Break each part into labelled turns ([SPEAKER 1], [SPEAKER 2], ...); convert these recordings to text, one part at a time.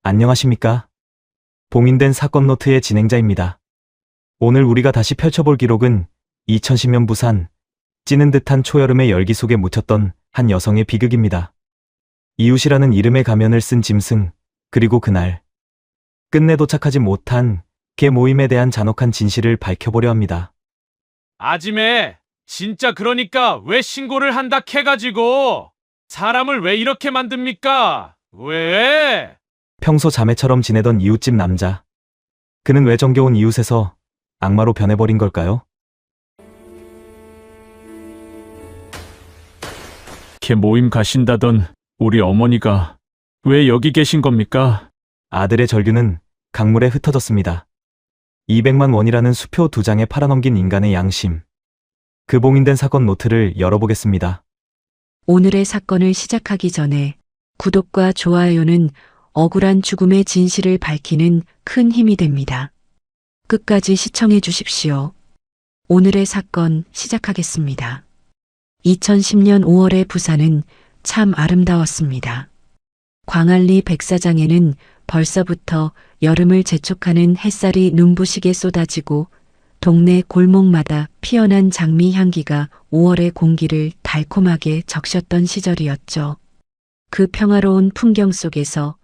[SPEAKER 1] 안녕하십니까? 봉인된 사건 노트의 진행자입니다. 오늘 우리가 다시 펼쳐볼 기록은 2010년 부산, 찌는 듯한 초여름의 열기 속에 묻혔던 한 여성의 비극입니다. 이웃이라는 이름의 가면을 쓴 짐승, 그리고 그날 끝내 도착하지 못한 개 모임에 대한 잔혹한 진실을 밝혀보려 합니다.
[SPEAKER 2] 아지매, 진짜 그러니까 왜 신고를 한다 해가지고 사람을 왜 이렇게 만듭니까? 왜?
[SPEAKER 1] 평소 자매처럼 지내던 이웃집 남자. 그는 왜 정겨운 이웃에서 악마로 변해버린 걸까요?
[SPEAKER 2] 개 모임 가신다던 우리 어머니가 왜 여기 계신 겁니까?
[SPEAKER 1] 아들의 절규는 강물에 흩어졌습니다. 200만 원이라는 수표 2장에 팔아넘긴 인간의 양심. 그 봉인된 사건 노트를 열어보겠습니다.
[SPEAKER 3] 오늘의 사건을 시작하기 전에 구독과 좋아요는 억울한 죽음의 진실을 밝히는 큰 힘이 됩니다. 끝까지 시청해 주십시오. 오늘의 사건 시작하겠습니다. 2010년 5월의 부산은 참 아름다웠습니다. 광안리 백사장에는 벌써부터 여름을 재촉하는 햇살이 눈부시게 쏟아지고 동네 골목마다 피어난 장미 향기가 5월의 공기를 달콤하게 적셨던 시절이었죠. 그 평화로운 풍경 속에서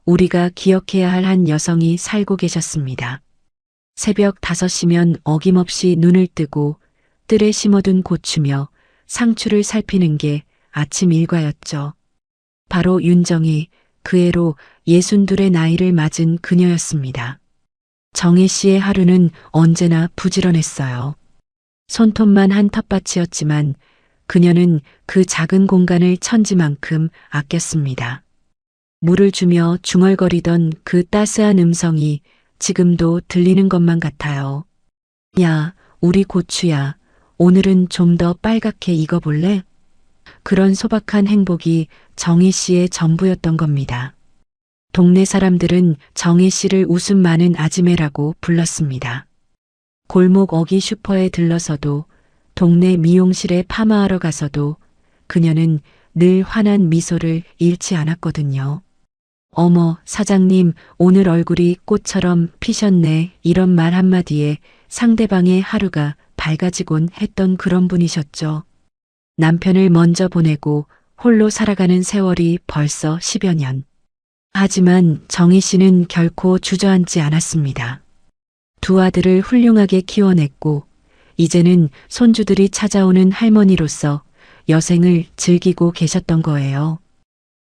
[SPEAKER 3] 우리가 기억해야 할 한 여성이 살고 계셨습니다. 새벽 5시면 어김없이 눈을 뜨고 뜰에 심어둔 고추며 상추를 살피는 게 아침 일과였죠. 바로 윤정희, 그 해로 62의 나이를 맞은 그녀였습니다. 정희 씨의 하루는 언제나 부지런했어요. 손톱만 한 텃밭이었지만 그녀는 그 작은 공간을 천지만큼 아꼈습니다. 물을 주며 중얼거리던 그 따스한 음성이 지금도 들리는 것만 같아요. 야, 우리 고추야. 오늘은 좀 더 빨갛게 익어볼래? 그런 소박한 행복이 정희 씨의 전부였던 겁니다. 동네 사람들은 정희 씨를 웃음 많은 아지매라고 불렀습니다. 골목 어기 슈퍼에 들러서도 동네 미용실에 파마하러 가서도 그녀는 늘 환한 미소를 잃지 않았거든요. 어머, 사장님, 오늘 얼굴이 꽃처럼 피셨네. 이런 말 한마디에 상대방의 하루가 밝아지곤 했던 그런 분이셨죠. 남편을 먼저 보내고 홀로 살아가는 세월이 벌써 10여 년. 하지만 정희 씨는 결코 주저앉지 않았습니다. 두 아들을 훌륭하게 키워냈고 이제는 손주들이 찾아오는 할머니로서 여생을 즐기고 계셨던 거예요.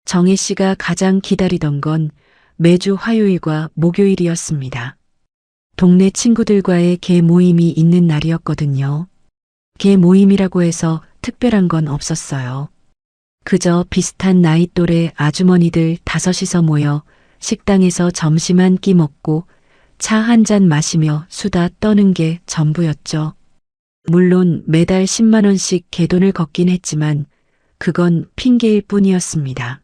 [SPEAKER 3] 정희 씨가 가장 기다리던 건 매주 화요일과 목요일이었습니다. 동네 친구들과의 개 모임이 있는 날이었거든요. 개 모임이라고 해서 특별한 건 없었어요. 그저 비슷한 나이 또래 아주머니들 5이서 모여 식당에서 점심 한 끼 먹고 차 한 잔 마시며 수다 떠는 게 전부였죠. 물론 매달 10만 원씩 개돈을 걷긴 했지만 그건 핑계일 뿐이었습니다.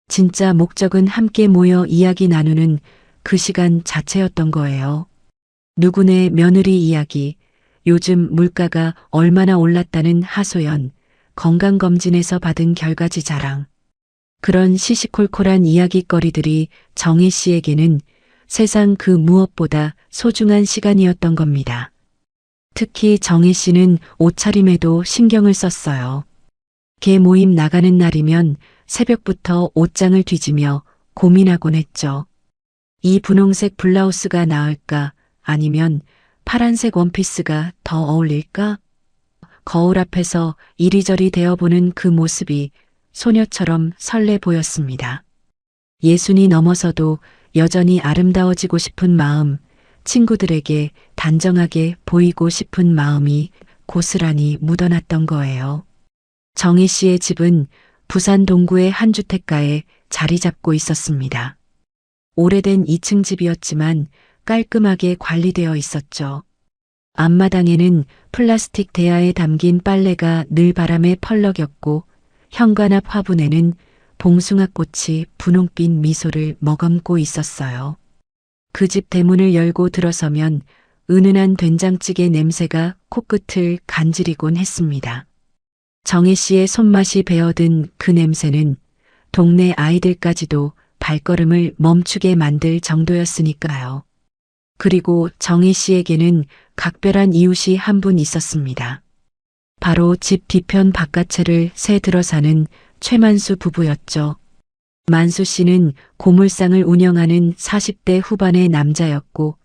[SPEAKER 3] 진짜 목적은 함께 모여 이야기 나누는 그 시간 자체였던 거예요. 누구네 며느리 이야기, 요즘 물가가 얼마나 올랐다는 하소연, 건강검진에서 받은 결과지 자랑. 그런 시시콜콜한 이야기거리들이 정희 씨에게는 세상 그 무엇보다 소중한 시간이었던 겁니다. 특히 정희 씨는 옷차림에도 신경을 썼어요. 개 모임 나가는 날이면 새벽부터 옷장을 뒤지며 고민하곤 했죠. 이 분홍색 블라우스가 나을까 아니면 파란색 원피스가 더 어울릴까? 거울 앞에서 이리저리 대어보는 그 모습이 소녀처럼 설레 보였습니다. 60이 넘어서도 여전히 아름다워지고 싶은 마음, 친구들에게 단정하게 보이고 싶은 마음이 고스란히 묻어났던 거예요. 정희 씨의 집은 부산 동구의 한 주택가에 자리 잡고 있었습니다. 오래된 2층 집이었지만 깔끔하게 관리되어 있었죠. 앞마당에는 플라스틱 대야에 담긴 빨래가 늘 바람에 펄럭였고 현관 앞 화분에는 봉숭아꽃이 분홍빛 미소를 머금고 있었어요. 그 집 대문을 열고 들어서면 은은한 된장찌개 냄새가 코끝을 간지리곤 했습니다. 정희 씨의 손맛이 배어든 그 냄새는 동네 아이들까지도 발걸음을 멈추게 만들 정도였으니까요. 그리고 정희 씨에게는 각별한 이웃이 한 분 있었습니다. 바로 집 뒤편 바깥채를 새 들어 사는 최만수 부부였죠. 만수 씨는 고물상을 운영하는 40대 후반의 남자였고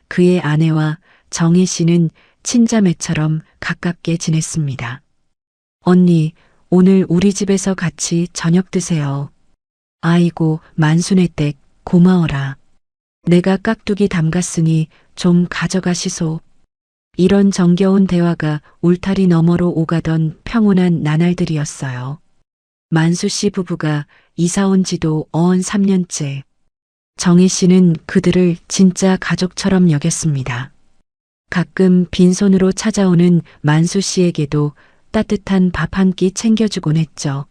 [SPEAKER 3] 그의 아내와 정희 씨는 친자매처럼 가깝게 지냈습니다. 언니, 오늘 우리 집에서 같이 저녁 드세요. 아이고, 만수네 댁, 고마워라. 내가 깍두기 담갔으니 좀 가져가시소. 이런 정겨운 대화가 울타리 너머로 오가던 평온한 나날들이었어요. 만수 씨 부부가 이사 온 지도 어언 3년째. 정희 씨는 그들을 진짜 가족처럼 여겼습니다. 가끔 빈손으로 찾아오는 만수 씨에게도 따뜻한 밥 한 끼 챙겨주곤 했죠.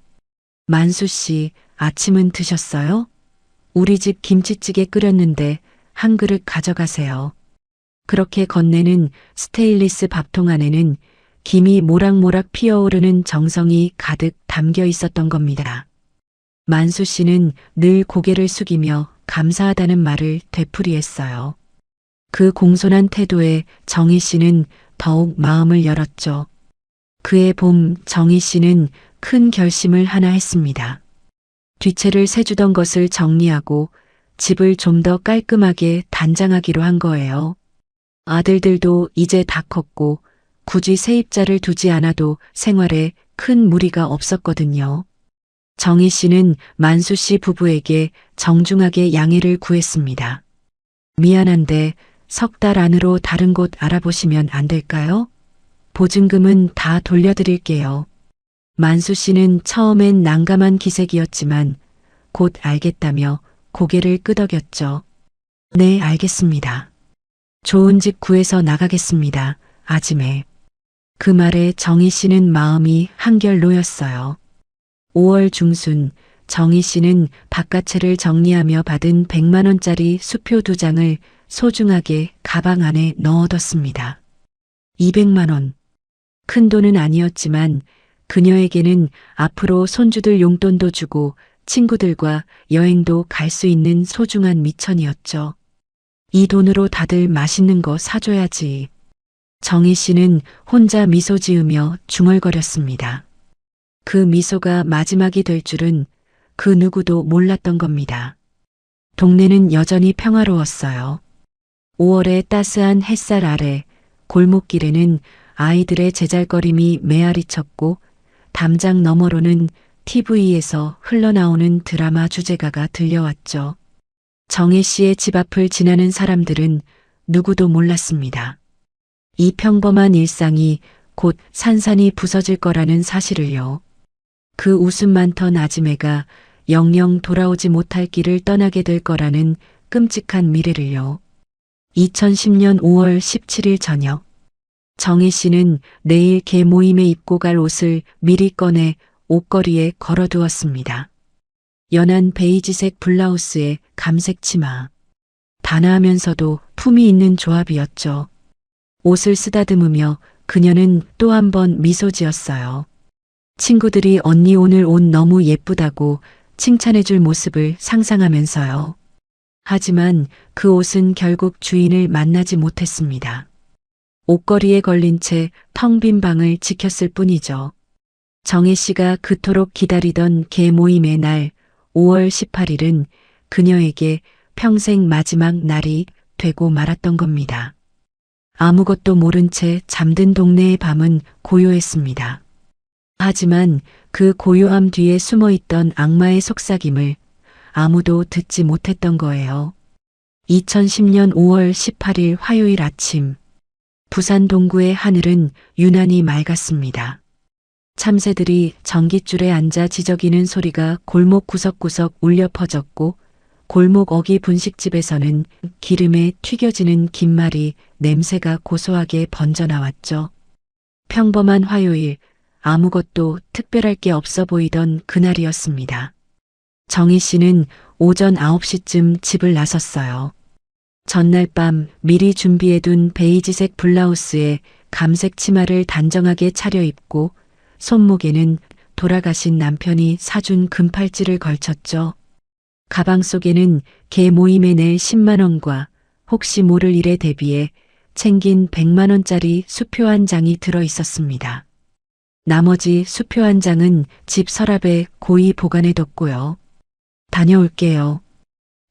[SPEAKER 3] 만수 씨, 아침은 드셨어요? 우리 집 김치찌개 끓였는데 한 그릇 가져가세요. 그렇게 건네는 스테인리스 밥통 안에는 김이 모락모락 피어오르는 정성이 가득 담겨 있었던 겁니다. 만수 씨는 늘 고개를 숙이며 감사하다는 말을 되풀이했어요. 그 공손한 태도에 정희 씨는 더욱 마음을 열었죠. 그해 봄 정희 씨는 큰 결심을 하나 했습니다. 뒷채를 세주던 것을 정리하고 집을 좀 더 깔끔하게 단장하기로 한 거예요. 아들들도 이제 다 컸고 굳이 세입자를 두지 않아도 생활에 큰 무리가 없었거든요. 정희 씨는 만수 씨 부부에게 정중하게 양해를 구했습니다. 미안한데 석 달 안으로 다른 곳 알아보시면 안 될까요? 보증금은 다 돌려드릴게요. 만수 씨는 처음엔 난감한 기색이었지만 곧 알겠다며 고개를 끄덕였죠. 네, 알겠습니다. 좋은 집 구해서 나가겠습니다. 아지매. 그 말에 정희 씨는 마음이 한결 놓였어요. 5월 중순 정희 씨는 바깥채를 정리하며 받은 100만 원짜리 수표 2장을 소중하게 가방 안에 넣어뒀습니다. 200만 원. 큰 돈은 아니었지만 그녀에게는 앞으로 손주들 용돈도 주고 친구들과 여행도 갈 수 있는 소중한 미천이었죠. 이 돈으로 다들 맛있는 거 사줘야지. 정희 씨는 혼자 미소 지으며 중얼거렸습니다. 그 미소가 마지막이 될 줄은 그 누구도 몰랐던 겁니다. 동네는 여전히 평화로웠어요. 5월의 따스한 햇살 아래 골목길에는 아이들의 제잘거림이 메아리쳤고 담장 너머로는 TV에서 흘러나오는 드라마 주제가가 들려왔죠. 정혜 씨의 집 앞을 지나는 사람들은 누구도 몰랐습니다. 이 평범한 일상이 곧 산산이 부서질 거라는 사실을요. 그 웃음 많던 아지매가 영영 돌아오지 못할 길을 떠나게 될 거라는 끔찍한 미래를요. 2010년 5월 17일 저녁, 정희 씨는 내일 개 모임에 입고 갈 옷을 미리 꺼내 옷걸이에 걸어두었습니다. 연한 베이지색 블라우스에 감색 치마. 단아하면서도 품이 있는 조합이었죠. 옷을 쓰다듬으며 그녀는 또 한 번 미소 지었어요. 친구들이 언니 오늘 옷 너무 예쁘다고 칭찬해줄 모습을 상상하면서요. 하지만 그 옷은 결국 주인을 만나지 못했습니다. 옷걸이에 걸린 채 텅 빈 방을 지켰을 뿐이죠. 정혜 씨가 그토록 기다리던 개 모임의 날 5월 18일은 그녀에게 평생 마지막 날이 되고 말았던 겁니다. 아무것도 모른 채 잠든 동네의 밤은 고요했습니다. 하지만 그 고요함 뒤에 숨어있던 악마의 속삭임을 아무도 듣지 못했던 거예요. 2010년 5월 18일 화요일 아침, 부산 동구의 하늘은 유난히 맑았습니다. 참새들이 전깃줄에 앉아 지저귀는 소리가 골목 구석구석 울려 퍼졌고 골목 어기 분식집에서는 기름에 튀겨지는 김말이 냄새가 고소하게 번져 나왔죠. 평범한 화요일, 아무것도 특별할 게 없어 보이던 그날이었습니다. 정희 씨는 오전 9시쯤 집을 나섰어요. 전날 밤 미리 준비해둔 베이지색 블라우스에 감색 치마를 단정하게 차려입고 손목에는 돌아가신 남편이 사준 금팔찌를 걸쳤죠. 가방 속에는 개 모임에 낼 10만 원과 혹시 모를 일에 대비해 챙긴 100만 원짜리 수표 한 장이 들어 있었습니다. 나머지 수표 한 장은 집 서랍에 고이 보관해뒀고요. 다녀올게요.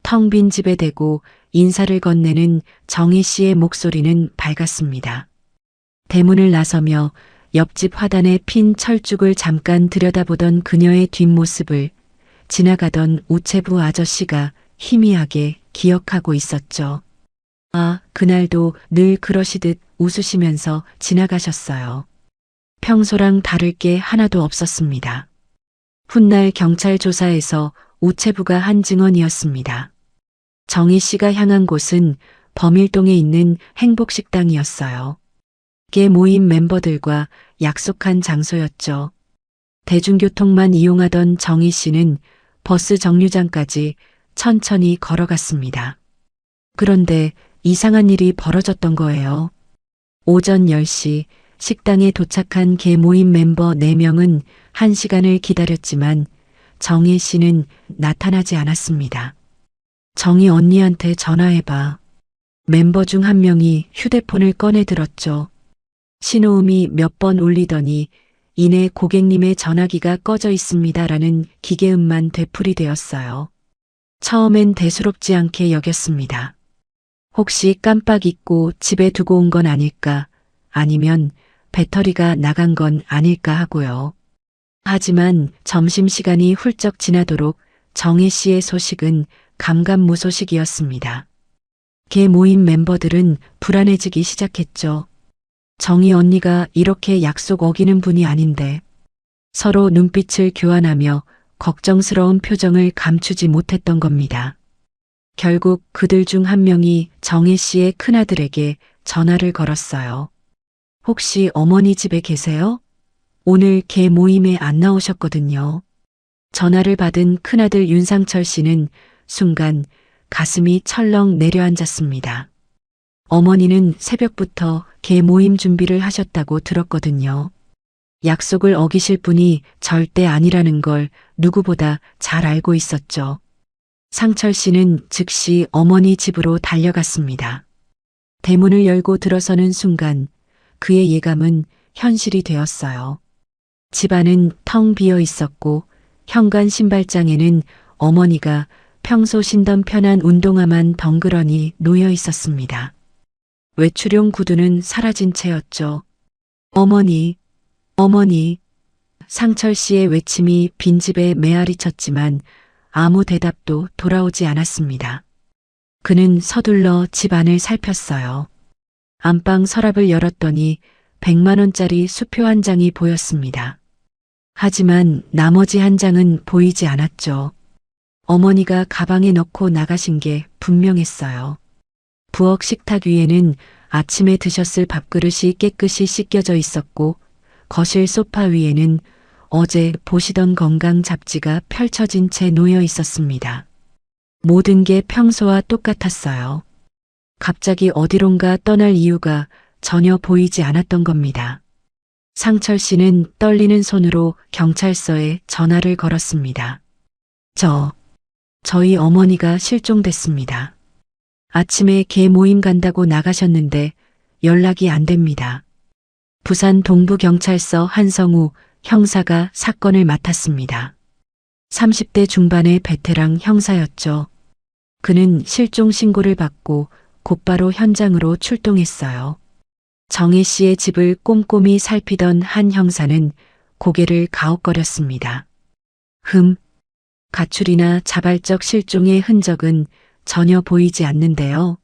[SPEAKER 3] 텅 빈 집에 대고 인사를 건네는 정희 씨의 목소리는 밝았습니다. 대문을 나서며 옆집 화단에 핀 철쭉을 잠깐 들여다보던 그녀의 뒷모습을 지나가던 우체부 아저씨가 희미하게 기억하고 있었죠. 아, 그날도 늘 그러시듯 웃으시면서 지나가셨어요. 평소랑 다를 게 하나도 없었습니다. 훗날 경찰 조사에서 우체부가 한 증언이었습니다. 정희 씨가 향한 곳은 범일동에 있는 행복식당이었어요. 개 모임 멤버들과 약속한 장소였죠. 대중교통만 이용하던 정희 씨는 버스 정류장까지 천천히 걸어갔습니다. 그런데 이상한 일이 벌어졌던 거예요. 오전 10시 식당에 도착한 개 모임 멤버 4명은 1시간을 기다렸지만 정희 씨는 나타나지 않았습니다. 정희 언니한테 전화해봐. 멤버 중 한 명이 휴대폰을 꺼내 들었죠. 신호음이 몇 번 울리더니 이내 고객님의 전화기가 꺼져 있습니다라는 기계음만 되풀이되었어요. 처음엔 대수롭지 않게 여겼습니다. 혹시 깜빡 잊고 집에 두고 온 건 아닐까, 아니면 배터리가 나간 건 아닐까 하고요. 하지만 점심시간이 훌쩍 지나도록 정희 씨의 소식은 감감무소식이었습니다. 개 모임 멤버들은 불안해지기 시작했죠. 정희 언니가 이렇게 약속 어기는 분이 아닌데 서로 눈빛을 교환하며 걱정스러운 표정을 감추지 못했던 겁니다. 결국 그들 중 한 명이 정희 씨의 큰아들에게 전화를 걸었어요. 혹시 어머니 집에 계세요? 오늘 개 모임에 안 나오셨거든요. 전화를 받은 큰아들 윤상철 씨는 순간 가슴이 철렁 내려앉았습니다. 어머니는 새벽부터 개 모임 준비를 하셨다고 들었거든요. 약속을 어기실 분이 절대 아니라는 걸 누구보다 잘 알고 있었죠. 상철 씨는 즉시 어머니 집으로 달려갔습니다. 대문을 열고 들어서는 순간 그의 예감은 현실이 되었어요. 집안은 텅 비어 있었고 현관 신발장에는 어머니가 평소 신던 편한 운동화만 덩그러니 놓여 있었습니다. 외출용 구두는 사라진 채였죠. 어머니, 어머니. 상철 씨의 외침이 빈집에 메아리 쳤지만 아무 대답도 돌아오지 않았습니다. 그는 서둘러 집 안을 살폈어요. 안방 서랍을 열었더니 100만 원짜리 수표 한 장이 보였습니다. 하지만 나머지 한 장은 보이지 않았죠. 어머니가 가방에 넣고 나가신 게 분명했어요. 부엌 식탁 위에는 아침에 드셨을 밥그릇이 깨끗이 씻겨져 있었고 거실 소파 위에는 어제 보시던 건강 잡지가 펼쳐진 채 놓여 있었습니다. 모든 게 평소와 똑같았어요. 갑자기 어디론가 떠날 이유가 전혀 보이지 않았던 겁니다. 상철 씨는 떨리는 손으로 경찰서에 전화를 걸었습니다. 저희 어머니가 실종됐습니다. 아침에 개 모임 간다고 나가셨는데 연락이 안 됩니다. 부산 동부경찰서 한성우 형사가 사건을 맡았습니다. 30대 중반의 베테랑 형사였죠. 그는 실종 신고를 받고 곧바로 현장으로 출동했어요. 정혜 씨의 집을 꼼꼼히 살피던 한 형사는 고개를 가웃거렸습니다. 가출이나 자발적 실종의 흔적은 전혀 보이지 않는데요.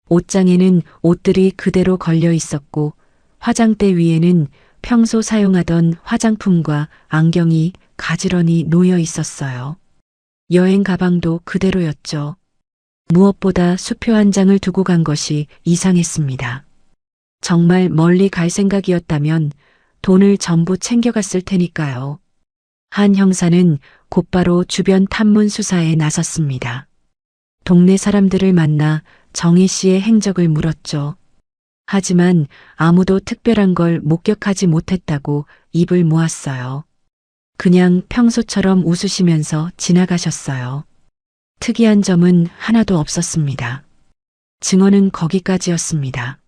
[SPEAKER 3] 옷장에는 옷들이 그대로 걸려 있었고 화장대 위에는 평소 사용하던 화장품과 안경이 가지런히 놓여 있었어요. 여행 가방도 그대로였죠. 무엇보다 수표 한 장을 두고 간 것이 이상했습니다. 정말 멀리 갈 생각이었다면 돈을 전부 챙겨갔을 테니까요. 한 형사는 곧바로 주변 탐문 수사에 나섰습니다. 동네 사람들을 만나 정희 씨의 행적을 물었죠. 하지만 아무도 특별한 걸 목격하지 못했다고 입을 모았어요. 그냥 평소처럼 웃으시면서 지나가셨어요. 특이한 점은 하나도 없었습니다. 증언은 거기까지였습니다.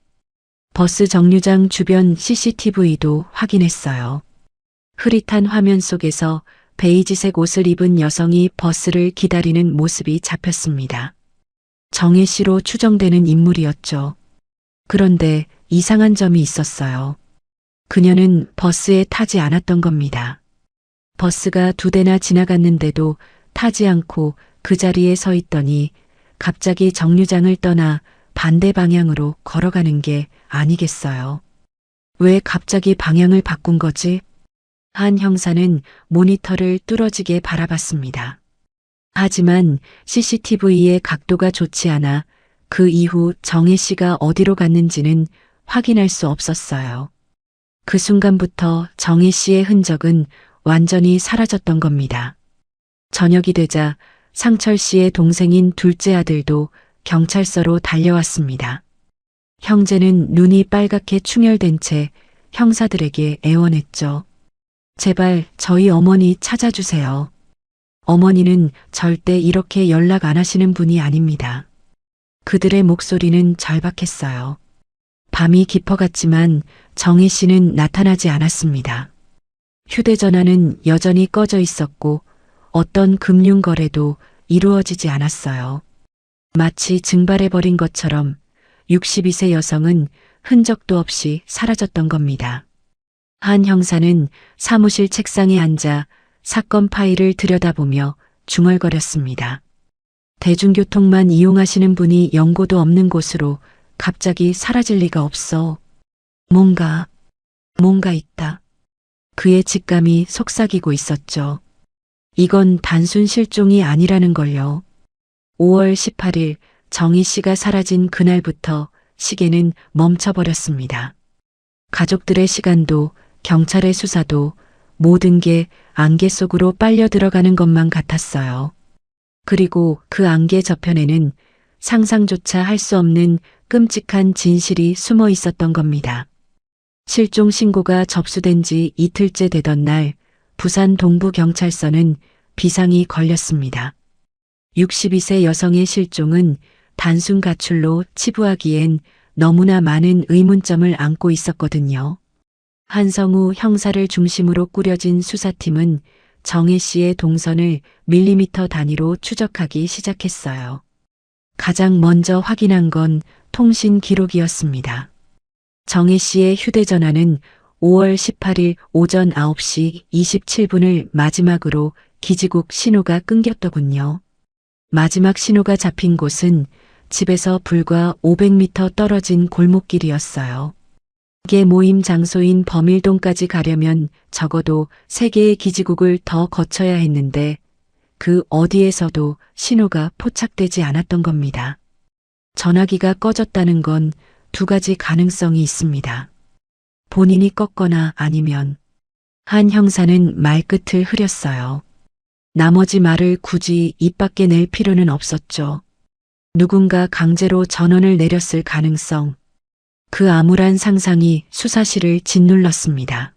[SPEAKER 3] 버스 정류장 주변 CCTV도 확인했어요. 흐릿한 화면 속에서 베이지색 옷을 입은 여성이 버스를 기다리는 모습이 잡혔습니다. 정혜 씨로 추정되는 인물이었죠. 그런데 이상한 점이 있었어요. 그녀는 버스에 타지 않았던 겁니다. 버스가 2대나 지나갔는데도 타지 않고 그 자리에 서 있더니 갑자기 정류장을 떠나 반대 방향으로 걸어가는 게 아니겠어요. 왜 갑자기 방향을 바꾼 거지? 한 형사는 모니터를 뚫어지게 바라봤습니다. 하지만 CCTV의 각도가 좋지 않아 그 이후 정혜 씨가 어디로 갔는지는 확인할 수 없었어요. 그 순간부터 정혜 씨의 흔적은 완전히 사라졌던 겁니다. 저녁이 되자 상철 씨의 동생인 둘째 아들도 경찰서로 달려왔습니다. 형제는 눈이 빨갛게 충혈된 채 형사들에게 애원했죠. 제발 저희 어머니 찾아주세요. 어머니는 절대 이렇게 연락 안 하시는 분이 아닙니다. 그들의 목소리는 절박했어요. 밤이 깊어갔지만 정혜 씨는 나타나지 않았습니다. 휴대전화는 여전히 꺼져 있었고 어떤 금융거래도 이루어지지 않았어요. 마치 증발해버린 것처럼 62세 여성은 흔적도 없이 사라졌던 겁니다. 한 형사는 사무실 책상에 앉아 사건 파일을 들여다보며 중얼거렸습니다. 대중교통만 이용하시는 분이 연고도 없는 곳으로 갑자기 사라질 리가 없어. 뭔가 있다. 그의 직감이 속삭이고 있었죠. 이건 단순 실종이 아니라는 걸요. 5월 18일 정희 씨가 사라진 그날부터 시계는 멈춰버렸습니다. 가족들의 시간도 경찰의 수사도 모든 게 안개 속으로 빨려 들어가는 것만 같았어요. 그리고 그 안개 저편에는 상상조차 할 수 없는 끔찍한 진실이 숨어 있었던 겁니다. 실종 신고가 접수된 지 이틀째 되던 날 부산 동부경찰서는 비상이 걸렸습니다. 62세 여성의 실종은 단순 가출로 치부하기엔 너무나 많은 의문점을 안고 있었거든요. 한성우 형사를 중심으로 꾸려진 수사팀은 정혜 씨의 동선을 밀리미터 단위로 추적하기 시작했어요. 가장 먼저 확인한 건 통신 기록이었습니다. 정혜 씨의 휴대전화는 5월 18일 오전 9시 27분을 마지막으로 기지국 신호가 끊겼더군요. 마지막 신호가 잡힌 곳은 집에서 불과 500m 떨어진 골목길이었어요. 개 모임 장소인 범일동까지 가려면 적어도 3개의 기지국을 더 거쳐야 했는데 그 어디에서도 신호가 포착되지 않았던 겁니다. 전화기가 꺼졌다는 건 2가지 가능성이 있습니다. 본인이 껐거나 아니면 한 형사는 말끝을 흐렸어요. 나머지 말을 굳이 입 밖에 낼 필요는 없었죠. 누군가 강제로 전원을 내렸을 가능성. 그 암울한 상상이 수사실을 짓눌렀습니다.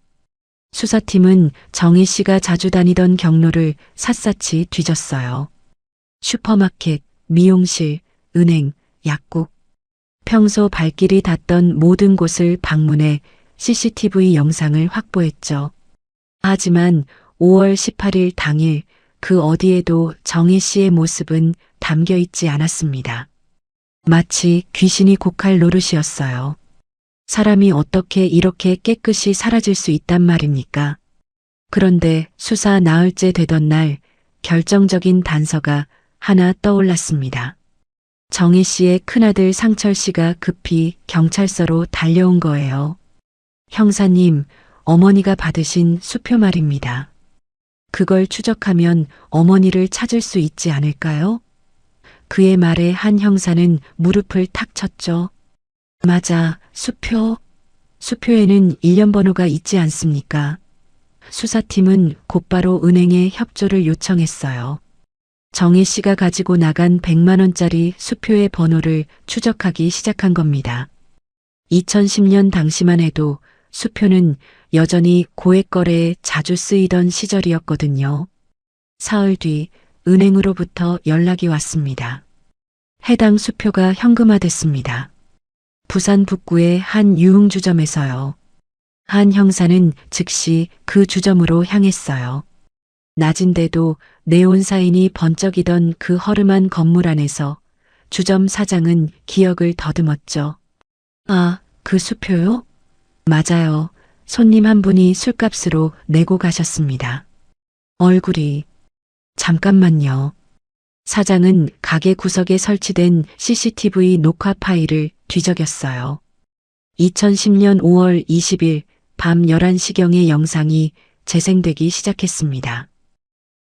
[SPEAKER 3] 수사팀은 정혜 씨가 자주 다니던 경로를 샅샅이 뒤졌어요. 슈퍼마켓, 미용실, 은행, 약국. 평소 발길이 닿던 모든 곳을 방문해 CCTV 영상을 확보했죠. 하지만 5월 18일 당일 그 어디에도 정혜 씨의 모습은 담겨 있지 않았습니다. 마치 귀신이 곡할 노릇이었어요. 사람이 어떻게 이렇게 깨끗이 사라질 수 있단 말입니까? 그런데 수사 나흘째 되던 날 결정적인 단서가 하나 떠올랐습니다. 정혜 씨의 큰아들 상철 씨가 급히 경찰서로 달려온 거예요. 형사님, 어머니가 받으신 수표 말입니다. 그걸 추적하면 어머니를 찾을 수 있지 않을까요? 그의 말에 한 형사는 무릎을 탁 쳤죠. 맞아, 수표. 수표에는 일련 번호가 있지 않습니까? 수사팀은 곧바로 은행에 협조를 요청했어요. 정혜 씨가 가지고 나간 100만 원짜리 수표의 번호를 추적하기 시작한 겁니다. 2010년 당시만 해도 수표는 여전히 고액 거래에 자주 쓰이던 시절이었거든요. 사흘 뒤 은행으로부터 연락이 왔습니다. 해당 수표가 현금화됐습니다. 부산 북구의 한 유흥주점에서요. 한 형사는 즉시 그 주점으로 향했어요. 낮인데도 네온사인이 번쩍이던 그 허름한 건물 안에서 주점 사장은 기억을 더듬었죠. 아, 그 수표요? 맞아요. 손님 한 분이 술값으로 내고 가셨습니다. 얼굴이. 잠깐만요. 사장은 가게 구석에 설치된 CCTV 녹화 파일을 뒤적였어요. 2010년 5월 20일 밤 11시경의 영상이 재생되기 시작했습니다.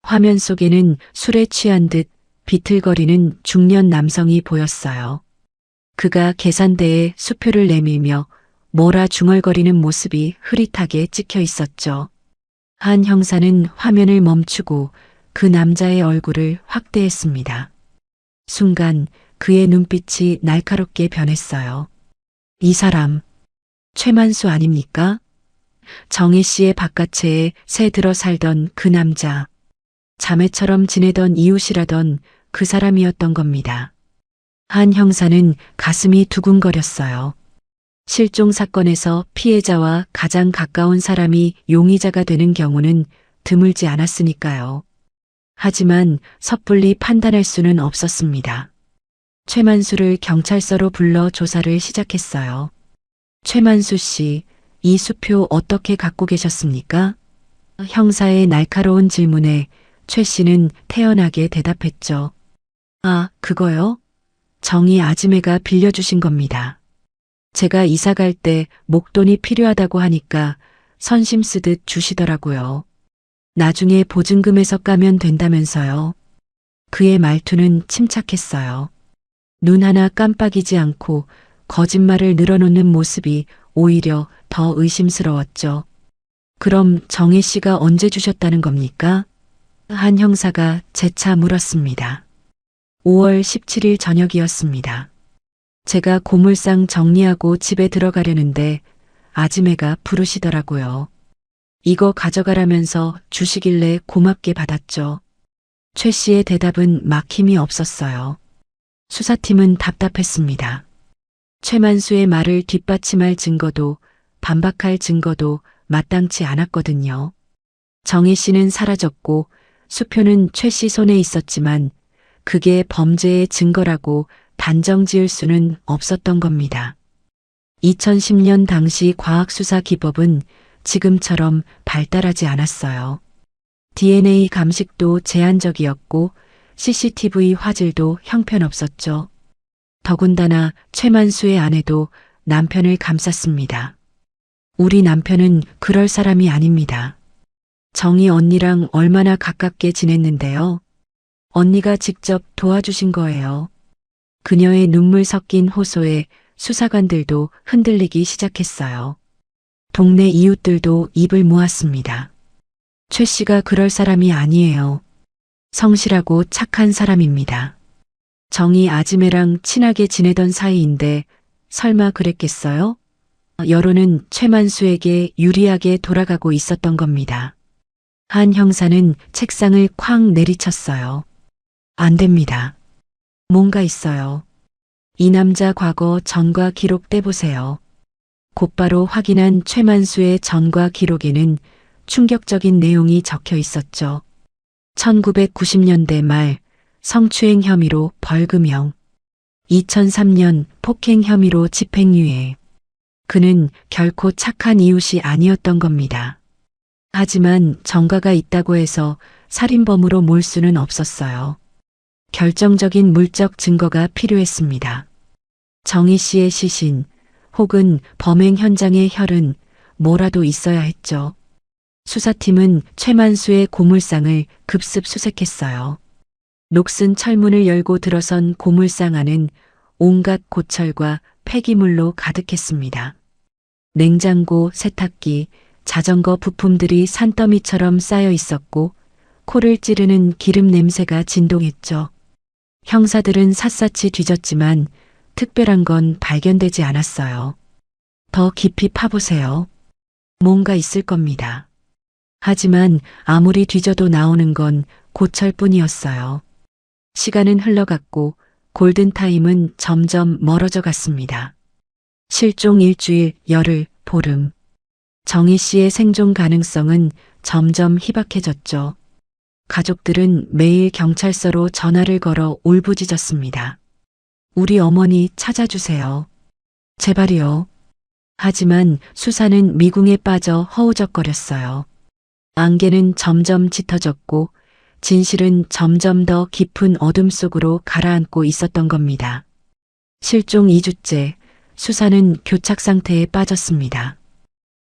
[SPEAKER 3] 화면 속에는 술에 취한 듯 비틀거리는 중년 남성이 보였어요. 그가 계산대에 수표를 내밀며 뭐라 중얼거리는 모습이 흐릿하게 찍혀 있었죠. 한 형사는 화면을 멈추고 그 남자의 얼굴을 확대했습니다. 순간 그의 눈빛이 날카롭게 변했어요. 이 사람, 최만수 아닙니까? 정희 씨의 바깥채에 새 들어 살던 그 남자, 자매처럼 지내던 이웃이라던 그 사람이었던 겁니다. 한 형사는 가슴이 두근거렸어요. 실종 사건에서 피해자와 가장 가까운 사람이 용의자가 되는 경우는 드물지 않았으니까요. 하지만 섣불리 판단할 수는 없었습니다. 최만수를 경찰서로 불러 조사를 시작했어요. 최만수 씨, 이 수표 어떻게 갖고 계셨습니까? 형사의 날카로운 질문에 최 씨는 태연하게 대답했죠. 아, 그거요? 정희 아지매가 빌려주신 겁니다. 제가 이사 갈 때 목돈이 필요하다고 하니까 선심 쓰듯 주시더라고요. 나중에 보증금에서 까면 된다면서요. 그의 말투는 침착했어요. 눈 하나 깜빡이지 않고 거짓말을 늘어놓는 모습이 오히려 더 의심스러웠죠. 그럼 정혜 씨가 언제 주셨다는 겁니까? 한 형사가 재차 물었습니다. 5월 17일 저녁이었습니다. 제가 고물상 정리하고 집에 들어가려는데 아지매가 부르시더라고요. 이거 가져가라면서 주시길래 고맙게 받았죠. 최 씨의 대답은 막힘이 없었어요. 수사팀은 답답했습니다. 최만수의 말을 뒷받침할 증거도 반박할 증거도 마땅치 않았거든요. 정희 씨는 사라졌고 수표는 최 씨 손에 있었지만 그게 범죄의 증거라고 단정 지을 수는 없었던 겁니다. 2010년 당시 과학수사기법은 지금처럼 발달하지 않았어요. DNA 감식도 제한적이었고 CCTV 화질도 형편없었죠. 더군다나 최만수의 아내도 남편을 감쌌습니다. 우리 남편은 그럴 사람이 아닙니다. 정희 언니랑 얼마나 가깝게 지냈는데요. 언니가 직접 도와주신 거예요. 그녀의 눈물 섞인 호소에 수사관들도 흔들리기 시작했어요. 동네 이웃들도 입을 모았습니다. 최 씨가 그럴 사람이 아니에요. 성실하고 착한 사람입니다. 정희 아지매랑 친하게 지내던 사이인데 설마 그랬겠어요? 여론은 최만수에게 유리하게 돌아가고 있었던 겁니다. 한 형사는 책상을 쾅 내리쳤어요. 안 됩니다. 뭔가 있어요. 이 남자 과거 전과 기록 떼보세요. 곧바로 확인한 최만수의 전과 기록에는 충격적인 내용이 적혀 있었죠. 1990년대 말 성추행 혐의로 벌금형, 2003년 폭행 혐의로 집행유예. 그는 결코 착한 이웃이 아니었던 겁니다. 하지만 전과가 있다고 해서 살인범으로 몰 수는 없었어요. 결정적인 물적 증거가 필요했습니다. 정희 씨의 시신 혹은 범행 현장의 혈흔 뭐라도 있어야 했죠. 수사팀은 최만수의 고물상을 급습 수색했어요. 녹슨 철문을 열고 들어선 고물상 안은 온갖 고철과 폐기물로 가득했습니다. 냉장고, 세탁기, 자전거 부품들이 산더미처럼 쌓여 있었고 코를 찌르는 기름 냄새가 진동했죠. 형사들은 샅샅이 뒤졌지만 특별한 건 발견되지 않았어요. 더 깊이 파보세요. 뭔가 있을 겁니다. 하지만 아무리 뒤져도 나오는 건 고철뿐이었어요. 시간은 흘러갔고 골든타임은 점점 멀어져 갔습니다. 실종 일주일, 열흘, 보름. 정희 씨의 생존 가능성은 점점 희박해졌죠. 가족들은 매일 경찰서로 전화를 걸어 울부짖었습니다. 우리 어머니 찾아주세요. 제발이요. 하지만 수사는 미궁에 빠져 허우적거렸어요. 안개는 점점 짙어졌고 진실은 점점 더 깊은 어둠 속으로 가라앉고 있었던 겁니다. 실종 2주째 수사는 교착 상태에 빠졌습니다.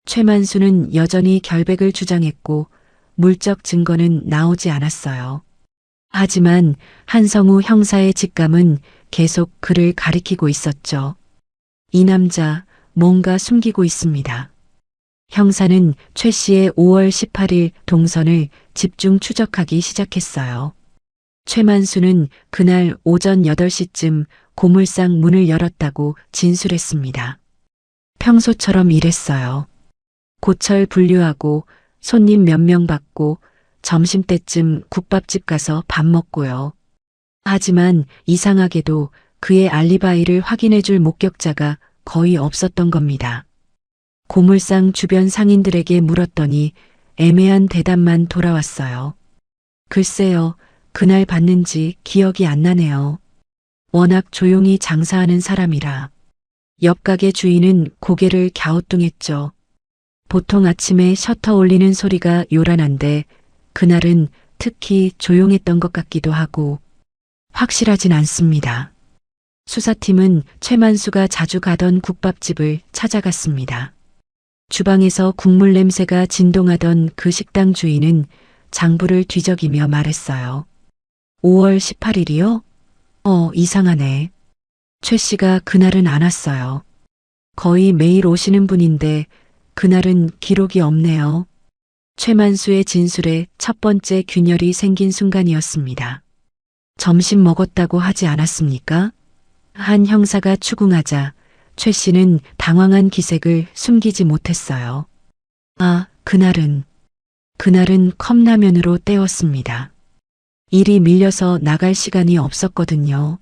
[SPEAKER 3] 최만수는 여전히 결백을 주장했고 물적 증거는 나오지 않았어요. 하지만 한성우 형사의 직감은 계속 그를 가리키고 있었죠. 이 남자 뭔가 숨기고 있습니다. 형사는 최 씨의 5월 18일 동선을 집중 추적하기 시작했어요. 최만수는 그날 오전 8시쯤 고물상 문을 열었다고 진술했습니다. 평소처럼 일했어요. 고철 분류하고 손님 몇 명 받고 점심때쯤 국밥집 가서 밥 먹고요. 하지만 이상하게도 그의 알리바이를 확인해줄 목격자가 거의 없었던 겁니다. 고물상 주변 상인들에게 물었더니 애매한 대답만 돌아왔어요. 글쎄요, 그날 봤는지 기억이 안 나네요. 워낙 조용히 장사하는 사람이라. 옆 가게 주인은 고개를 갸우뚱했죠. 보통 아침에 셔터 올리는 소리가 요란한데 그날은 특히 조용했던 것 같기도 하고 확실하진 않습니다. 수사팀은 최만수가 자주 가던 국밥집을 찾아갔습니다. 주방에서 국물 냄새가 진동하던 그 식당 주인은 장부를 뒤적이며 말했어요. 5월 18일이요? 이상하네. 최 씨가 그날은 안 왔어요. 거의 매일 오시는 분인데 그날은 기록이 없네요. 최만수의 진술에 첫 번째 균열이 생긴 순간이었습니다. 점심 먹었다고 하지 않았습니까? 한 형사가 추궁하자 최 씨는 당황한 기색을 숨기지 못했어요. 그날은 컵라면으로 때웠습니다. 일이 밀려서 나갈 시간이 없었거든요.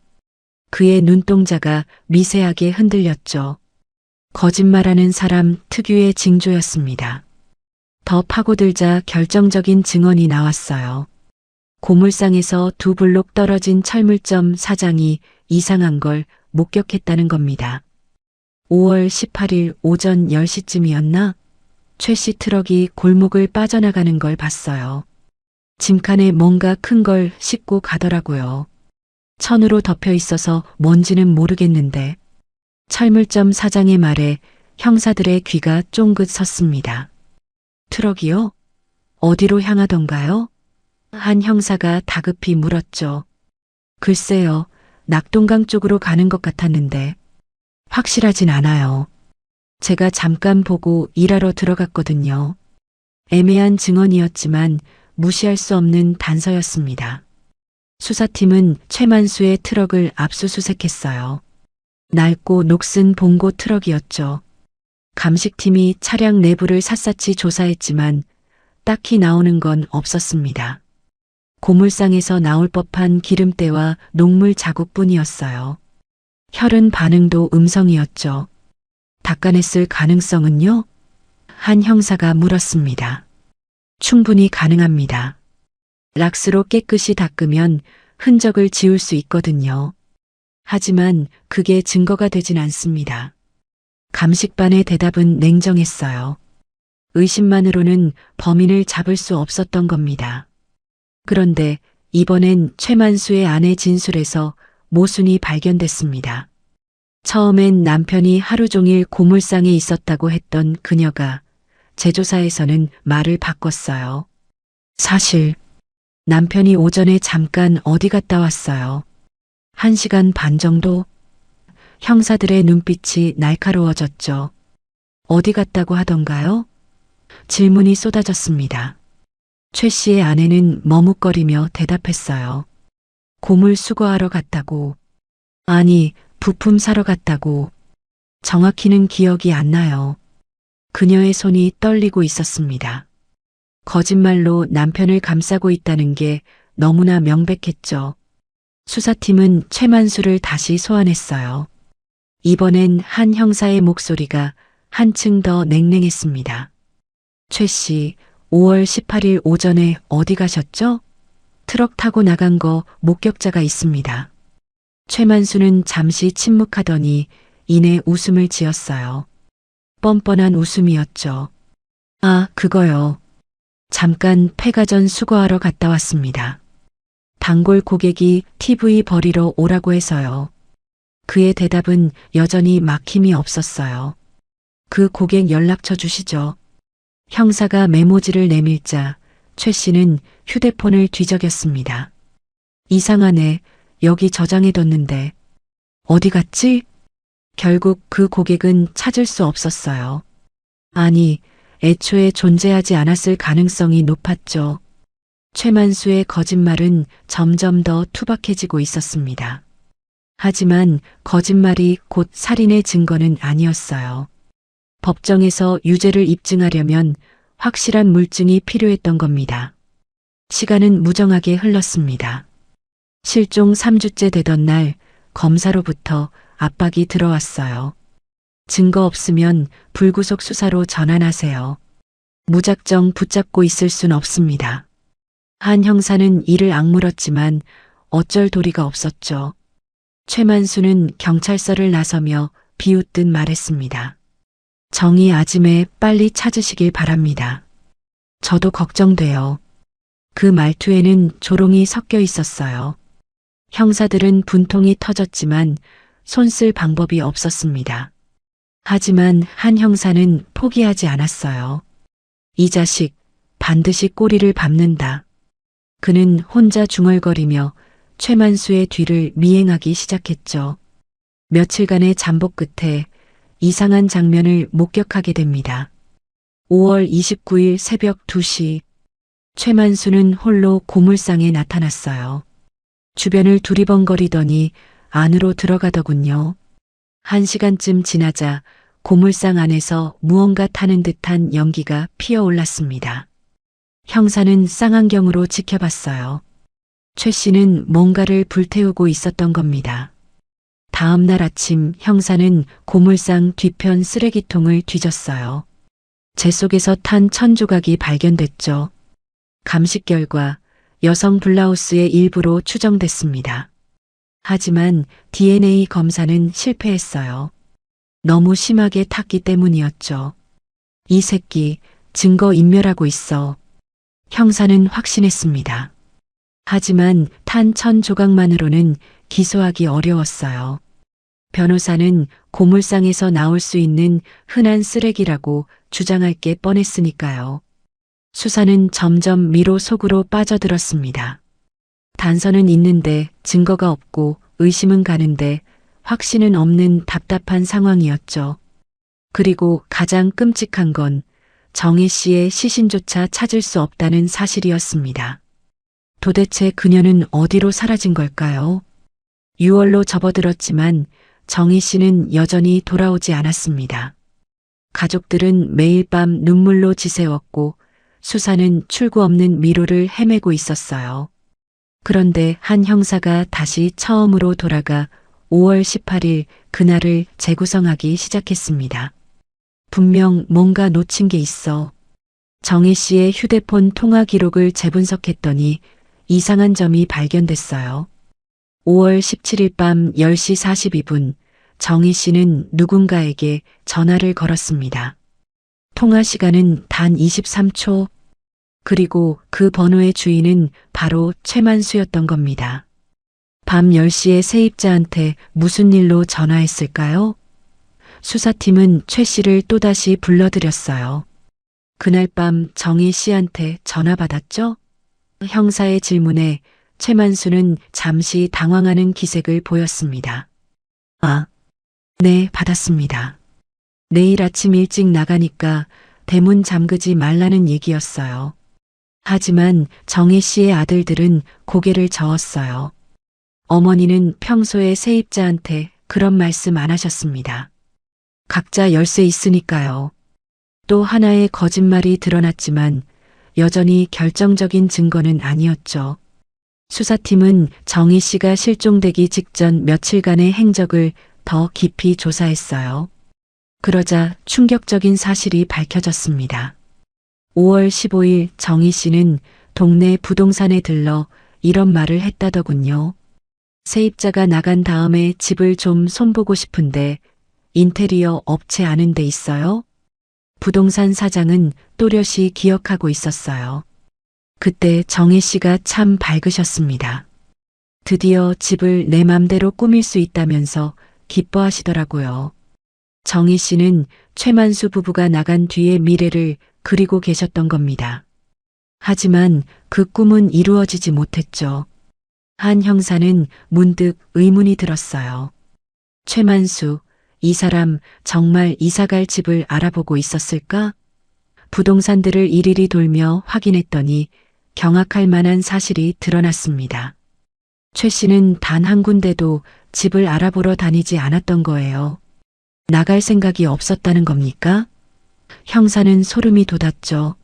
[SPEAKER 3] 그의 눈동자가 미세하게 흔들렸죠. 거짓말하는 사람 특유의 징조였습니다. 더 파고들자 결정적인 증언이 나왔어요. 고물상에서 2블록 떨어진 철물점 사장이 이상한 걸 목격했다는 겁니다. 5월 18일 오전 10시쯤이었나? 최 씨 트럭이 골목을 빠져나가는 걸 봤어요. 짐칸에 뭔가 큰 걸 싣고 가더라고요. 천으로 덮여 있어서 뭔지는 모르겠는데 철물점 사장의 말에 형사들의 귀가 쫑긋 섰습니다. 트럭이요? 어디로 향하던가요? 한 형사가 다급히 물었죠. 글쎄요, 낙동강 쪽으로 가는 것 같았는데 확실하진 않아요. 제가 잠깐 보고 일하러 들어갔거든요. 애매한 증언이었지만 무시할 수 없는 단서였습니다. 수사팀은 최만수의 트럭을 압수수색했어요. 낡고 녹슨 봉고 트럭이었죠. 감식팀이 차량 내부를 샅샅이 조사했지만 딱히 나오는 건 없었습니다. 고물상에서 나올 법한 기름때와 녹물 자국뿐이었어요. 혈흔 반응도 음성이었죠. 닦아냈을 가능성은요? 한 형사가 물었습니다. 충분히 가능합니다. 락스로 깨끗이 닦으면 흔적을 지울 수 있거든요. 하지만 그게 증거가 되진 않습니다. 감식반의 대답은 냉정했어요. 의심만으로는 범인을 잡을 수 없었던 겁니다. 그런데 이번엔 최만수의 아내 진술에서 모순이 발견됐습니다. 처음엔 남편이 하루 종일 고물상에 있었다고 했던 그녀가 재조사에서는 말을 바꿨어요. 사실 남편이 오전에 잠깐 어디 갔다 왔어요. 1시간 반 정도? 형사들의 눈빛이 날카로워졌죠. 어디 갔다고 하던가요? 질문이 쏟아졌습니다. 최 씨의 아내는 머뭇거리며 대답했어요. 고물 수거하러 갔다고. 아니, 부품 사러 갔다고. 정확히는 기억이 안 나요. 그녀의 손이 떨리고 있었습니다. 거짓말로 남편을 감싸고 있다는 게 너무나 명백했죠. 수사팀은 최만수를 다시 소환했어요. 이번엔 한 형사의 목소리가 한층 더 냉랭했습니다. 최 씨, 5월 18일 오전에 어디 가셨죠? 트럭 타고 나간 거 목격자가 있습니다. 최만수는 잠시 침묵하더니 이내 웃음을 지었어요. 뻔뻔한 웃음이었죠. 아, 그거요. 잠깐 폐가전 수거하러 갔다 왔습니다. 단골 고객이 TV 버리러 오라고 해서요. 그의 대답은 여전히 막힘이 없었어요. 그 고객 연락처 주시죠. 형사가 메모지를 내밀자 최 씨는 휴대폰을 뒤적였습니다. 이상하네. 여기 저장해뒀는데. 어디 갔지? 결국 그 고객은 찾을 수 없었어요. 아니, 애초에 존재하지 않았을 가능성이 높았죠. 최만수의 거짓말은 점점 더 투박해지고 있었습니다. 하지만 거짓말이 곧 살인의 증거는 아니었어요. 법정에서 유죄를 입증하려면 확실한 물증이 필요했던 겁니다. 시간은 무정하게 흘렀습니다. 실종 3주째 되던 날 검사로부터 압박이 들어왔어요. 증거 없으면 불구속 수사로 전환하세요. 무작정 붙잡고 있을 순 없습니다. 한 형사는 이를 악물었지만 어쩔 도리가 없었죠. 최만수는 경찰서를 나서며 비웃듯 말했습니다. 정의 아짐에 빨리 찾으시길 바랍니다. 저도 걱정돼요. 그 말투에는 조롱이 섞여 있었어요. 형사들은 분통이 터졌지만 손쓸 방법이 없었습니다. 하지만 한 형사는 포기하지 않았어요. 이 자식, 반드시 꼬리를 밟는다. 그는 혼자 중얼거리며 최만수의 뒤를 미행하기 시작했죠. 며칠간의 잠복 끝에 이상한 장면을 목격하게 됩니다. 5월 29일 새벽 2시, 최만수는 홀로 고물상에 나타났어요. 주변을 두리번거리더니 안으로 들어가더군요. 1시간쯤 지나자 고물상 안에서 무언가 타는 듯한 연기가 피어올랐습니다. 형사는 쌍안경으로 지켜봤어요. 최 씨는 뭔가를 불태우고 있었던 겁니다. 다음 날 아침 형사는 고물상 뒤편 쓰레기통을 뒤졌어요. 재 속에서 탄 천조각이 발견됐죠. 감식 결과 여성 블라우스의 일부로 추정됐습니다. 하지만 DNA 검사는 실패했어요. 너무 심하게 탔기 때문이었죠. 이 새끼 증거 인멸하고 있어. 형사는 확신했습니다. 하지만 탄 천 조각만으로는 기소하기 어려웠어요. 변호사는 고물상에서 나올 수 있는 흔한 쓰레기라고 주장할 게 뻔했으니까요. 수사는 점점 미로 속으로 빠져들었습니다. 단서는 있는데 증거가 없고 의심은 가는데 확신은 없는 답답한 상황이었죠. 그리고 가장 끔찍한 건 정혜 씨의 시신조차 찾을 수 없다는 사실이었습니다. 도대체 그녀는 어디로 사라진 걸까요? 6월로 접어들었지만 정희 씨는 여전히 돌아오지 않았습니다. 가족들은 매일 밤 눈물로 지새웠고 수사는 출구 없는 미로를 헤매고 있었어요. 그런데 한 형사가 다시 처음으로 돌아가 5월 18일 그날을 재구성하기 시작했습니다. 분명 뭔가 놓친 게 있어. 정혜 씨의 휴대폰 통화 기록을 재분석했더니 이상한 점이 발견됐어요. 5월 17일 밤 10시 42분 정희 씨는 누군가에게 전화를 걸었습니다. 통화 시간은 단 23초. 그리고 그 번호의 주인은 바로 최만수였던 겁니다. 밤 10시에 세입자한테 무슨 일로 전화했을까요? 수사팀은 최 씨를 또다시 불러들였어요. 그날 밤 정희 씨한테 전화 받았죠? 형사의 질문에 최만수는 잠시 당황하는 기색을 보였습니다. 아, 네, 받았습니다. 내일 아침 일찍 나가니까 대문 잠그지 말라는 얘기였어요. 하지만 정혜 씨의 아들들은 고개를 저었어요. 어머니는 평소에 세입자한테 그런 말씀 안 하셨습니다. 각자 열쇠 있으니까요. 또 하나의 거짓말이 드러났지만 여전히 결정적인 증거는 아니었죠. 수사팀은 정희 씨가 실종되기 직전 며칠간의 행적을 더 깊이 조사했어요. 그러자 충격적인 사실이 밝혀졌습니다. 5월 15일 정희 씨는 동네 부동산에 들러 이런 말을 했다더군요. 세입자가 나간 다음에 집을 좀 손보고 싶은데 인테리어 업체 아는 데 있어요? 부동산 사장은 또렷이 기억하고 있었어요. 그때 정희 씨가 참 밝으셨습니다. 드디어 집을 내 맘대로 꾸밀 수 있다면서 기뻐하시더라고요. 정희 씨는 최만수 부부가 나간 뒤의 미래를 그리고 계셨던 겁니다. 하지만 그 꿈은 이루어지지 못했죠. 한 형사는 문득 의문이 들었어요. 최만수, 이 사람 정말 이사갈 집을 알아보고 있었을까? 부동산들을 일일이 돌며 확인했더니 경악할 만한 사실이 드러났습니다. 최 씨는 단 한 군데도 집을 알아보러 다니지 않았던 거예요. 나갈 생각이 없었다는 겁니까? 형사는 소름이 돋았죠.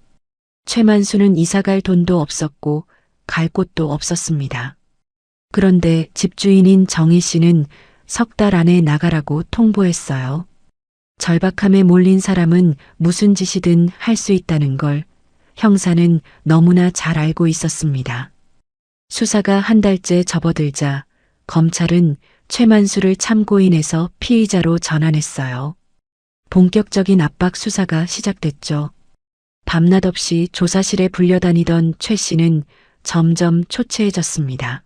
[SPEAKER 3] 최만수는 이사갈 돈도 없었고 갈 곳도 없었습니다. 그런데 집주인인 정희 씨는 석 달 안에 나가라고 통보했어요. 절박함에 몰린 사람은 무슨 짓이든 할 수 있다는 걸 형사는 너무나 잘 알고 있었습니다. 수사가 한 달째 접어들자 검찰은 최만수를 참고인에서 피의자로 전환했어요. 본격적인 압박 수사가 시작됐죠. 밤낮 없이 조사실에 불려다니던 최 씨는 점점 초췌해졌습니다.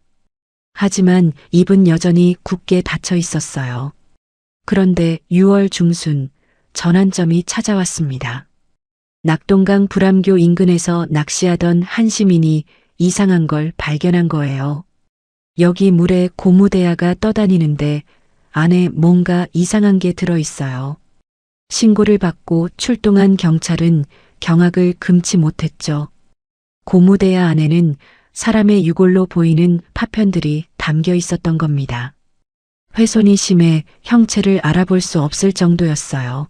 [SPEAKER 3] 하지만 입은 여전히 굳게 닫혀 있었어요. 그런데 6월 중순 전환점이 찾아왔습니다. 낙동강 불암교 인근에서 낚시하던 한 시민이 이상한 걸 발견한 거예요. 여기 물에 고무대야가 떠다니는데 안에 뭔가 이상한 게 들어있어요. 신고를 받고 출동한 경찰은 경악을 금치 못했죠. 고무대야 안에는 사람의 유골로 보이는 파편들이 담겨 있었던 겁니다. 훼손이 심해 형체를 알아볼 수 없을 정도였어요.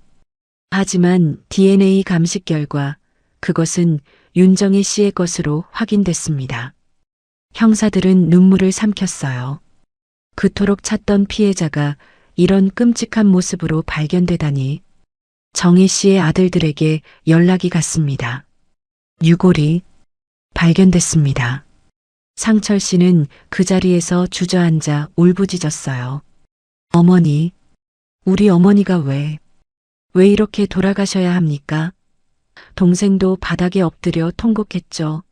[SPEAKER 3] 하지만 DNA 감식 결과 그것은 윤정희 씨의 것으로 확인됐습니다. 형사들은 눈물을 삼켰어요. 그토록 찾던 피해자가 이런 끔찍한 모습으로 발견되다니. 정희 씨의 아들들에게 연락이 갔습니다. 유골이 발견됐습니다. 상철 씨는 그 자리에서 주저앉아 울부짖었어요. 어머니, 우리 어머니가 왜 이렇게 돌아가셔야 합니까? 동생도 바닥에 엎드려 통곡했죠.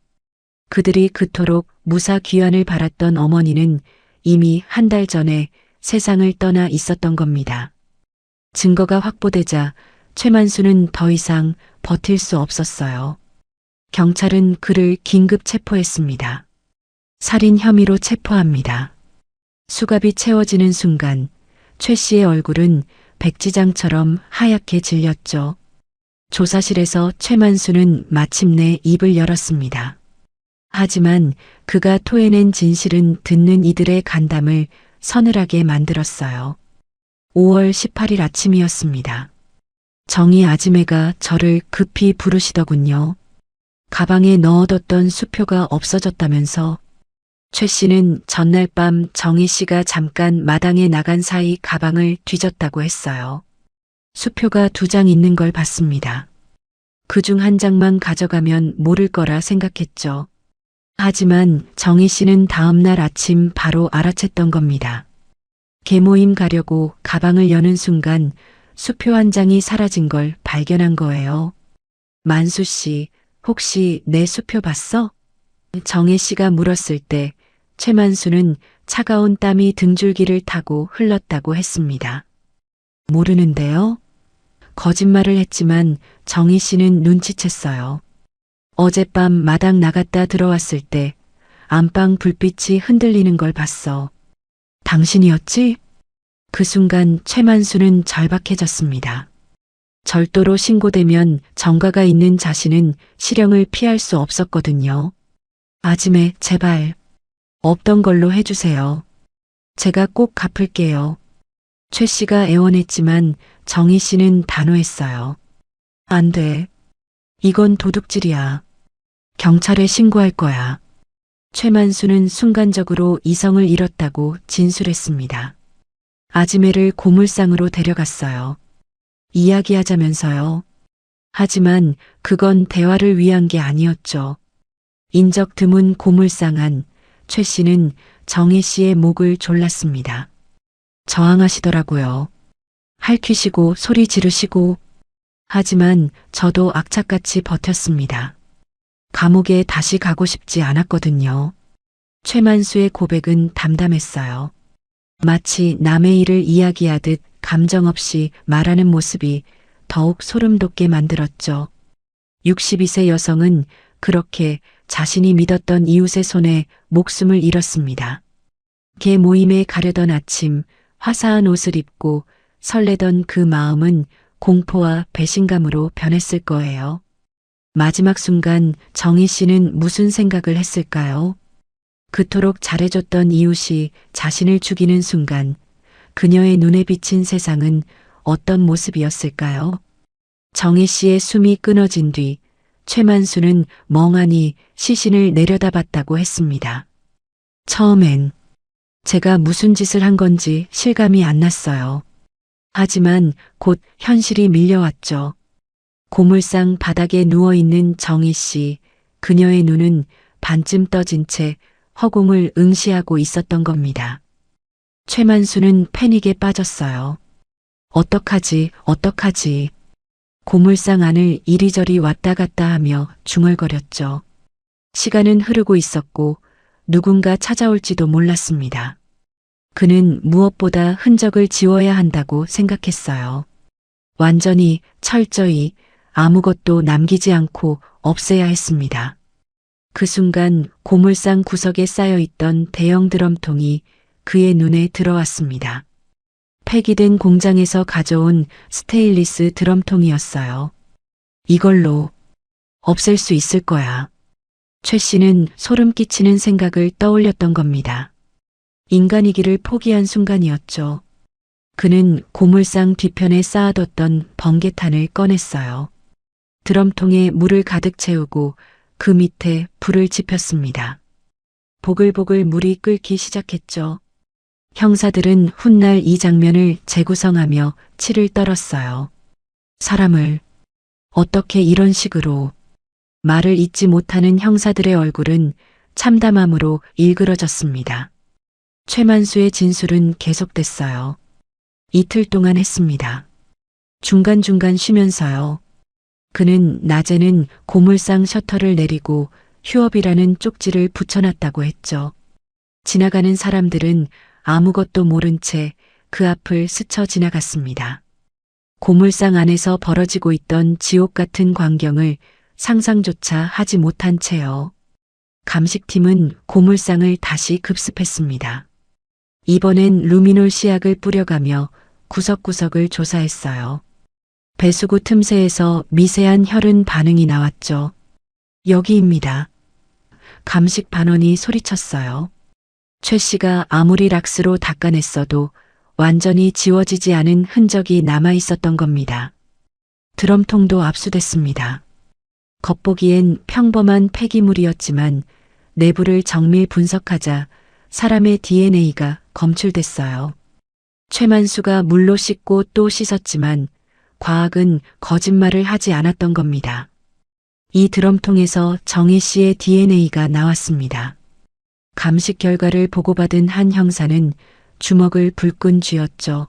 [SPEAKER 3] 그들이 그토록 무사 귀환을 바랐던 어머니는 이미 한 달 전에 세상을 떠나 있었던 겁니다. 증거가 확보되자 최만수는 더 이상 버틸 수 없었어요. 경찰은 그를 긴급 체포했습니다. 살인 혐의로 체포합니다. 수갑이 채워지는 순간 최 씨의 얼굴은 백지장처럼 하얗게 질렸죠. 조사실에서 최만수는 마침내 입을 열었습니다. 하지만 그가 토해낸 진실은 듣는 이들의 간담을 서늘하게 만들었어요. 5월 18일 아침이었습니다. 정희 아지매가 저를 급히 부르시더군요. 가방에 넣어뒀던 수표가 없어졌다면서. 최 씨는 전날 밤 정희 씨가 잠깐 마당에 나간 사이 가방을 뒤졌다고 했어요. 수표가 2장 있는 걸 봤습니다. 그중 한 장만 가져가면 모를 거라 생각했죠. 하지만 정희 씨는 다음날 아침 바로 알아챘던 겁니다. 계모임 가려고 가방을 여는 순간 수표 한 장이 사라진 걸 발견한 거예요. 만수 씨, 혹시 내 수표 봤어? 정혜 씨가 물었을 때 최만수는 차가운 땀이 등줄기를 타고 흘렀다고 했습니다. 모르는데요? 거짓말을 했지만 정희 씨는 눈치챘어요. 어젯밤 마당 나갔다 들어왔을 때 안방 불빛이 흔들리는 걸 봤어. 당신이었지? 그 순간 최만수는 절박해졌습니다. 절도로 신고되면 전과가 있는 자신은 실형을 피할 수 없었거든요. 아지매, 제발. 없던 걸로 해주세요. 제가 꼭 갚을게요. 최 씨가 애원했지만 정희 씨는 단호했어요. 안 돼. 이건 도둑질이야. 경찰에 신고할 거야. 최만수는 순간적으로 이성을 잃었다고 진술했습니다. 아지매를 고물상으로 데려갔어요. 이야기하자면서요. 하지만 그건 대화를 위한 게 아니었죠. 인적 드문 고물상 안 최 씨는 정혜 씨의 목을 졸랐습니다. 저항하시더라고요. 할퀴시고 소리 지르시고. 하지만 저도 악착같이 버텼습니다. 감옥에 다시 가고 싶지 않았거든요. 최만수의 고백은 담담했어요. 마치 남의 일을 이야기하듯 감정 없이 말하는 모습이 더욱 소름 돋게 만들었죠. 62세 여성은 그렇게 자신이 믿었던 이웃의 손에 목숨을 잃었습니다. 개 모임에 가려던 아침 화사한 옷을 입고 설레던 그 마음은 공포와 배신감으로 변했을 거예요. 마지막 순간 정희 씨는 무슨 생각을 했을까요? 그토록 잘해줬던 이웃이 자신을 죽이는 순간 그녀의 눈에 비친 세상은 어떤 모습이었을까요? 정희 씨의 숨이 끊어진 뒤 최만수는 멍하니 시신을 내려다봤다고 했습니다. 처음엔 제가 무슨 짓을 한 건지 실감이 안 났어요. 하지만 곧 현실이 밀려왔죠. 고물상 바닥에 누워있는 정희 씨, 그녀의 눈은 반쯤 떠진 채 허공을 응시하고 있었던 겁니다. 최만수는 패닉에 빠졌어요. 어떡하지, 어떡하지. 고물상 안을 이리저리 왔다 갔다 하며 중얼거렸죠. 시간은 흐르고 있었고 누군가 찾아올지도 몰랐습니다. 그는 무엇보다 흔적을 지워야 한다고 생각했어요. 완전히, 철저히 아무것도 남기지 않고 없애야 했습니다. 그 순간 고물상 구석에 쌓여있던 대형 드럼통이 그의 눈에 들어왔습니다. 폐기된 공장에서 가져온 스테인리스 드럼통이었어요. 이걸로 없앨 수 있을 거야. 최 씨는 소름 끼치는 생각을 떠올렸던 겁니다. 인간이기를 포기한 순간이었죠. 그는 고물상 뒤편에 쌓아뒀던 번개탄을 꺼냈어요. 드럼통에 물을 가득 채우고 그 밑에 불을 지폈습니다. 보글보글 물이 끓기 시작했죠. 형사들은 훗날 이 장면을 재구성하며 치를 떨었어요. 사람을 어떻게 이런 식으로. 말을 잇지 못하는 형사들의 얼굴은 참담함으로 일그러졌습니다. 최만수의 진술은 계속됐어요. 이틀 동안 했습니다. 중간중간 쉬면서요. 그는 낮에는 고물상 셔터를 내리고 휴업이라는 쪽지를 붙여놨다고 했죠. 지나가는 사람들은 아무것도 모른 채 그 앞을 스쳐 지나갔습니다. 고물상 안에서 벌어지고 있던 지옥 같은 광경을 상상조차 하지 못한 채요. 감식팀은 고물상을 다시 급습했습니다. 이번엔 루미놀 시약을 뿌려가며 구석구석을 조사했어요. 배수구 틈새에서 미세한 혈흔 반응이 나왔죠. 여기입니다. 감식 반원이 소리쳤어요. 최 씨가 아무리 락스로 닦아냈어도 완전히 지워지지 않은 흔적이 남아 있었던 겁니다. 드럼통도 압수됐습니다. 겉보기엔 평범한 폐기물이었지만 내부를 정밀 분석하자 사람의 DNA가 검출됐어요. 최만수가 물로 씻고 또 씻었지만 과학은 거짓말을 하지 않았던 겁니다. 이 드럼통에서 정희 씨의 DNA가 나왔습니다. 감식 결과를 보고받은 한 형사는 주먹을 불끈 쥐었죠.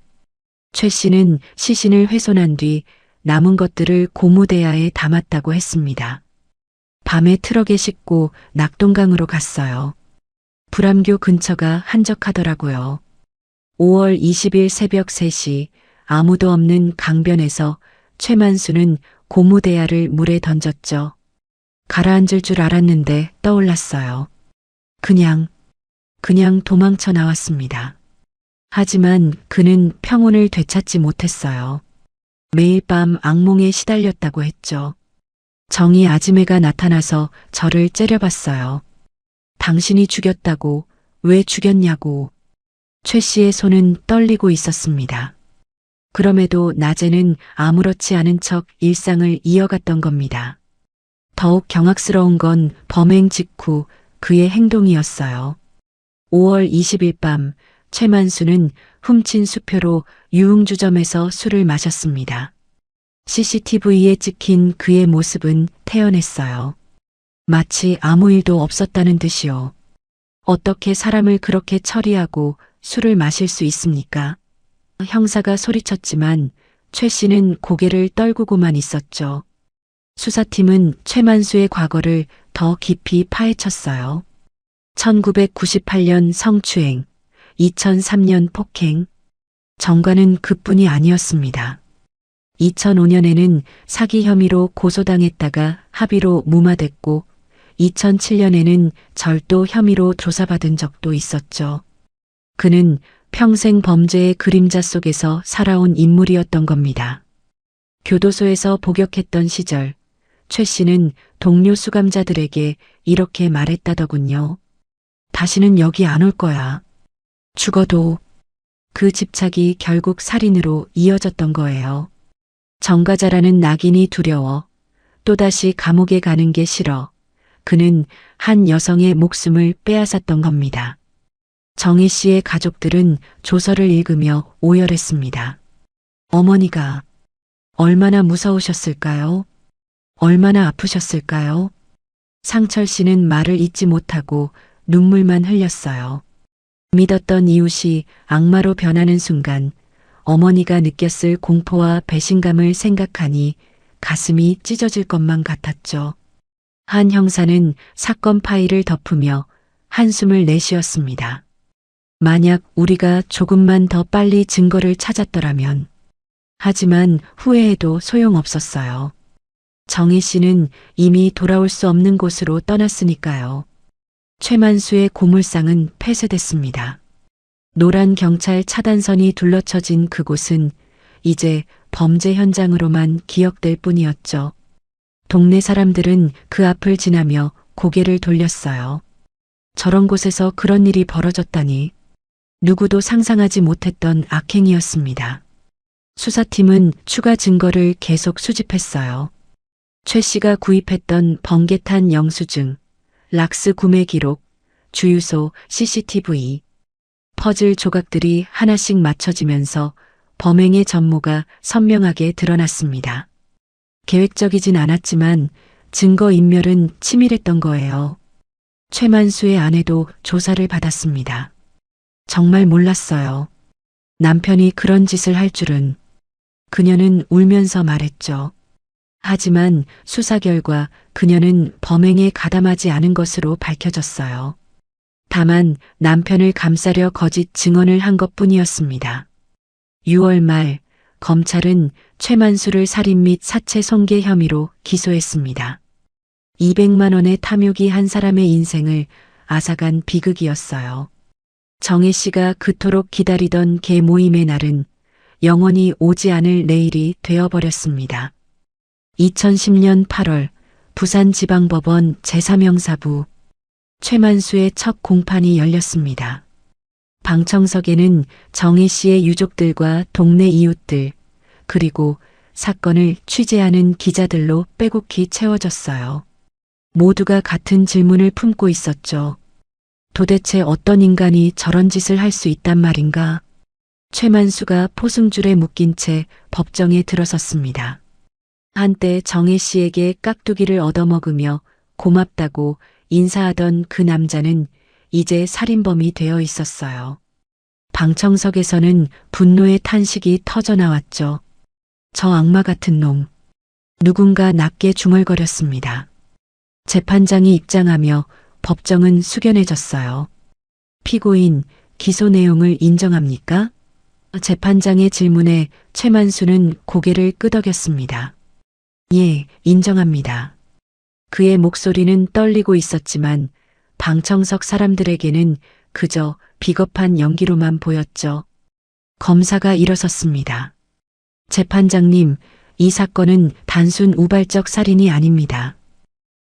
[SPEAKER 3] 최 씨는 시신을 훼손한 뒤 남은 것들을 고무대야에 담았다고 했습니다. 밤에 트럭에 싣고 낙동강으로 갔어요. 불암교 근처가 한적하더라고요. 5월 20일 새벽 3시 아무도 없는 강변에서 최만수는 고무대야를 물에 던졌죠. 가라앉을 줄 알았는데 떠올랐어요. 그냥 도망쳐 나왔습니다. 하지만 그는 평온을 되찾지 못했어요. 매일 밤 악몽에 시달렸다고 했죠. 정희 아지매가 나타나서 저를 째려봤어요. 당신이 죽였다고, 왜 죽였냐고. 최 씨의 손은 떨리고 있었습니다. 그럼에도 낮에는 아무렇지 않은 척 일상을 이어갔던 겁니다. 더욱 경악스러운 건 범행 직후 그의 행동이었어요. 5월 20일 밤 최만수는 훔친 수표로 유흥주점에서 술을 마셨습니다. CCTV에 찍힌 그의 모습은 태연했어요. 마치 아무 일도 없었다는 듯이요. 어떻게 사람을 그렇게 처리하고 술을 마실 수 있습니까? 형사가 소리쳤지만 최 씨는 고개를 떨구고만 있었죠. 수사팀은 최만수의 과거를 더 깊이 파헤쳤어요. 1998년 성추행, 2003년 폭행. 정과는 그뿐이 아니었습니다. 2005년에는 사기 혐의로 고소당했다가 합의로 무마됐고 2007년에는 절도 혐의로 조사받은 적도 있었죠. 그는 평생 범죄의 그림자 속에서 살아온 인물이었던 겁니다. 교도소에서 복역했던 시절 최 씨는 동료 수감자들에게 이렇게 말했다더군요. 다시는 여기 안 올 거야. 죽어도. 그 집착이 결국 살인으로 이어졌던 거예요. 정과자라는 낙인이 두려워. 또다시 감옥에 가는 게 싫어. 그는 한 여성의 목숨을 빼앗았던 겁니다. 정희 씨의 가족들은 조서를 읽으며 오열했습니다. 어머니가 얼마나 무서우셨을까요? 얼마나 아프셨을까요? 상철 씨는 말을 잇지 못하고 눈물만 흘렸어요. 믿었던 이웃이 악마로 변하는 순간 어머니가 느꼈을 공포와 배신감을 생각하니 가슴이 찢어질 것만 같았죠. 한 형사는 사건 파일을 덮으며 한숨을 내쉬었습니다. 만약 우리가 조금만 더 빨리 증거를 찾았더라면. 하지만 후회해도 소용없었어요. 정희 씨는 이미 돌아올 수 없는 곳으로 떠났으니까요. 최만수의 고물상은 폐쇄됐습니다. 노란 경찰 차단선이 둘러쳐진 그곳은 이제 범죄 현장으로만 기억될 뿐이었죠. 동네 사람들은 그 앞을 지나며 고개를 돌렸어요. 저런 곳에서 그런 일이 벌어졌다니. 누구도 상상하지 못했던 악행이었습니다. 수사팀은 추가 증거를 계속 수집했어요. 최 씨가 구입했던 번개탄 영수증, 락스 구매 기록, 주유소 CCTV, 퍼즐 조각들이 하나씩 맞춰지면서 범행의 전모가 선명하게 드러났습니다. 계획적이진 않았지만 증거인멸은 치밀했던 거예요. 최만수의 아내도 조사를 받았습니다. 정말 몰랐어요. 남편이 그런 짓을 할 줄은. 그녀는 울면서 말했죠. 하지만 수사 결과 그녀는 범행에 가담하지 않은 것으로 밝혀졌어요. 다만 남편을 감싸려 거짓 증언을 한 것뿐이었습니다. 6월 말 검찰은 최만수를 살인 및 사체 손괴 혐의로 기소했습니다. 200만 원의 탐욕이 한 사람의 인생을 앗아간 비극이었어요. 정혜 씨가 그토록 기다리던 개 모임의 날은 영원히 오지 않을 내일이 되어버렸습니다. 2010년 8월 부산지방법원 제3형사부 최만수의 첫 공판이 열렸습니다. 방청석에는 정혜 씨의 유족들과 동네 이웃들 그리고 사건을 취재하는 기자들로 빼곡히 채워졌어요. 모두가 같은 질문을 품고 있었죠. 도대체 어떤 인간이 저런 짓을 할 수 있단 말인가? 최만수가 포승줄에 묶인 채 법정에 들어섰습니다. 한때 정혜 씨에게 깍두기를 얻어먹으며 고맙다고 인사하던 그 남자는 이제 살인범이 되어 있었어요. 방청석에서는 분노의 탄식이 터져나왔죠. 저 악마 같은 놈. 누군가 낮게 중얼거렸습니다. 재판장이 입장하며 법정은 숙연해졌어요. 피고인, 기소 내용을 인정합니까? 재판장의 질문에 최만수는 고개를 끄덕였습니다. 예, 인정합니다. 그의 목소리는 떨리고 있었지만 방청석 사람들에게는 그저 비겁한 연기로만 보였죠. 검사가 일어섰습니다. 재판장님, 이 사건은 단순 우발적 살인이 아닙니다.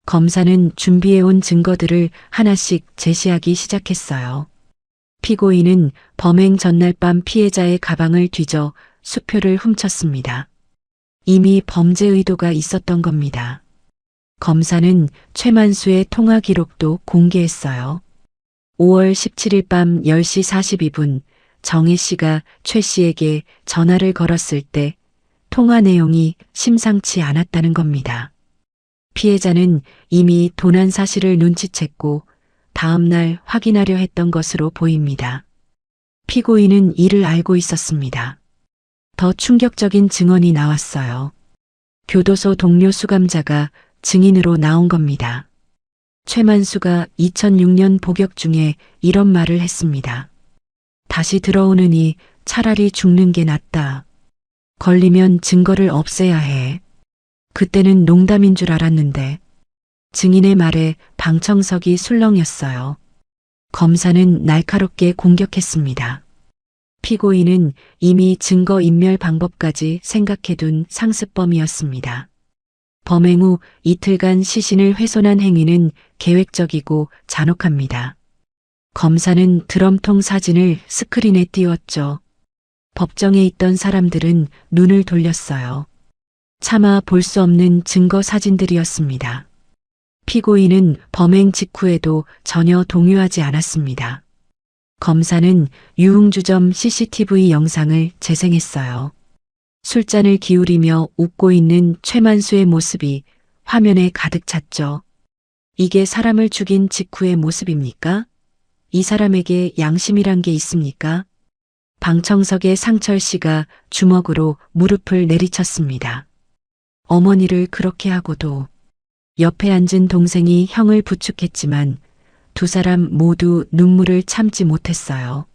[SPEAKER 3] 검사는 준비해온 증거들을 하나씩 제시하기 시작했어요. 피고인은 범행 전날 밤 피해자의 가방을 뒤져 수표를 훔쳤습니다. 이미 범죄 의도가 있었던 겁니다. 검사는 최만수의 통화 기록도 공개했어요. 5월 17일 밤 10시 42분 정희 씨가 최 씨에게 전화를 걸었을 때 통화 내용이 심상치 않았다는 겁니다. 피해자는 이미 도난 사실을 눈치챘고 다음날 확인하려 했던 것으로 보입니다. 피고인은 이를 알고 있었습니다. 더 충격적인 증언이 나왔어요. 교도소 동료 수감자가 증인으로 나온 겁니다. 최만수가 2006년 복역 중에 이런 말을 했습니다. 다시 들어오느니 차라리 죽는 게 낫다. 걸리면 증거를 없애야 해. 그때는 농담인 줄 알았는데 증인의 말에 방청석이 술렁였어요. 검사는 날카롭게 공격했습니다. 피고인은 이미 증거인멸 방법까지 생각해둔 상습범이었습니다. 범행 후 이틀간 시신을 훼손한 행위는 계획적이고 잔혹합니다. 검사는 드럼통 사진을 스크린에 띄웠죠. 법정에 있던 사람들은 눈을 돌렸어요. 차마 볼 수 없는 증거 사진들이었습니다. 피고인은 범행 직후에도 전혀 동요하지 않았습니다. 검사는 유흥주점 CCTV 영상을 재생했어요. 술잔을 기울이며 웃고 있는 최만수의 모습이 화면에 가득 찼죠. 이게 사람을 죽인 직후의 모습입니까? 이 사람에게 양심이란 게 있습니까? 방청석의 상철 씨가 주먹으로 무릎을 내리쳤습니다. 어머니를 그렇게 하고도 옆에 앉은 동생이 형을 부축했지만 두 사람 모두 눈물을 참지 못했어요.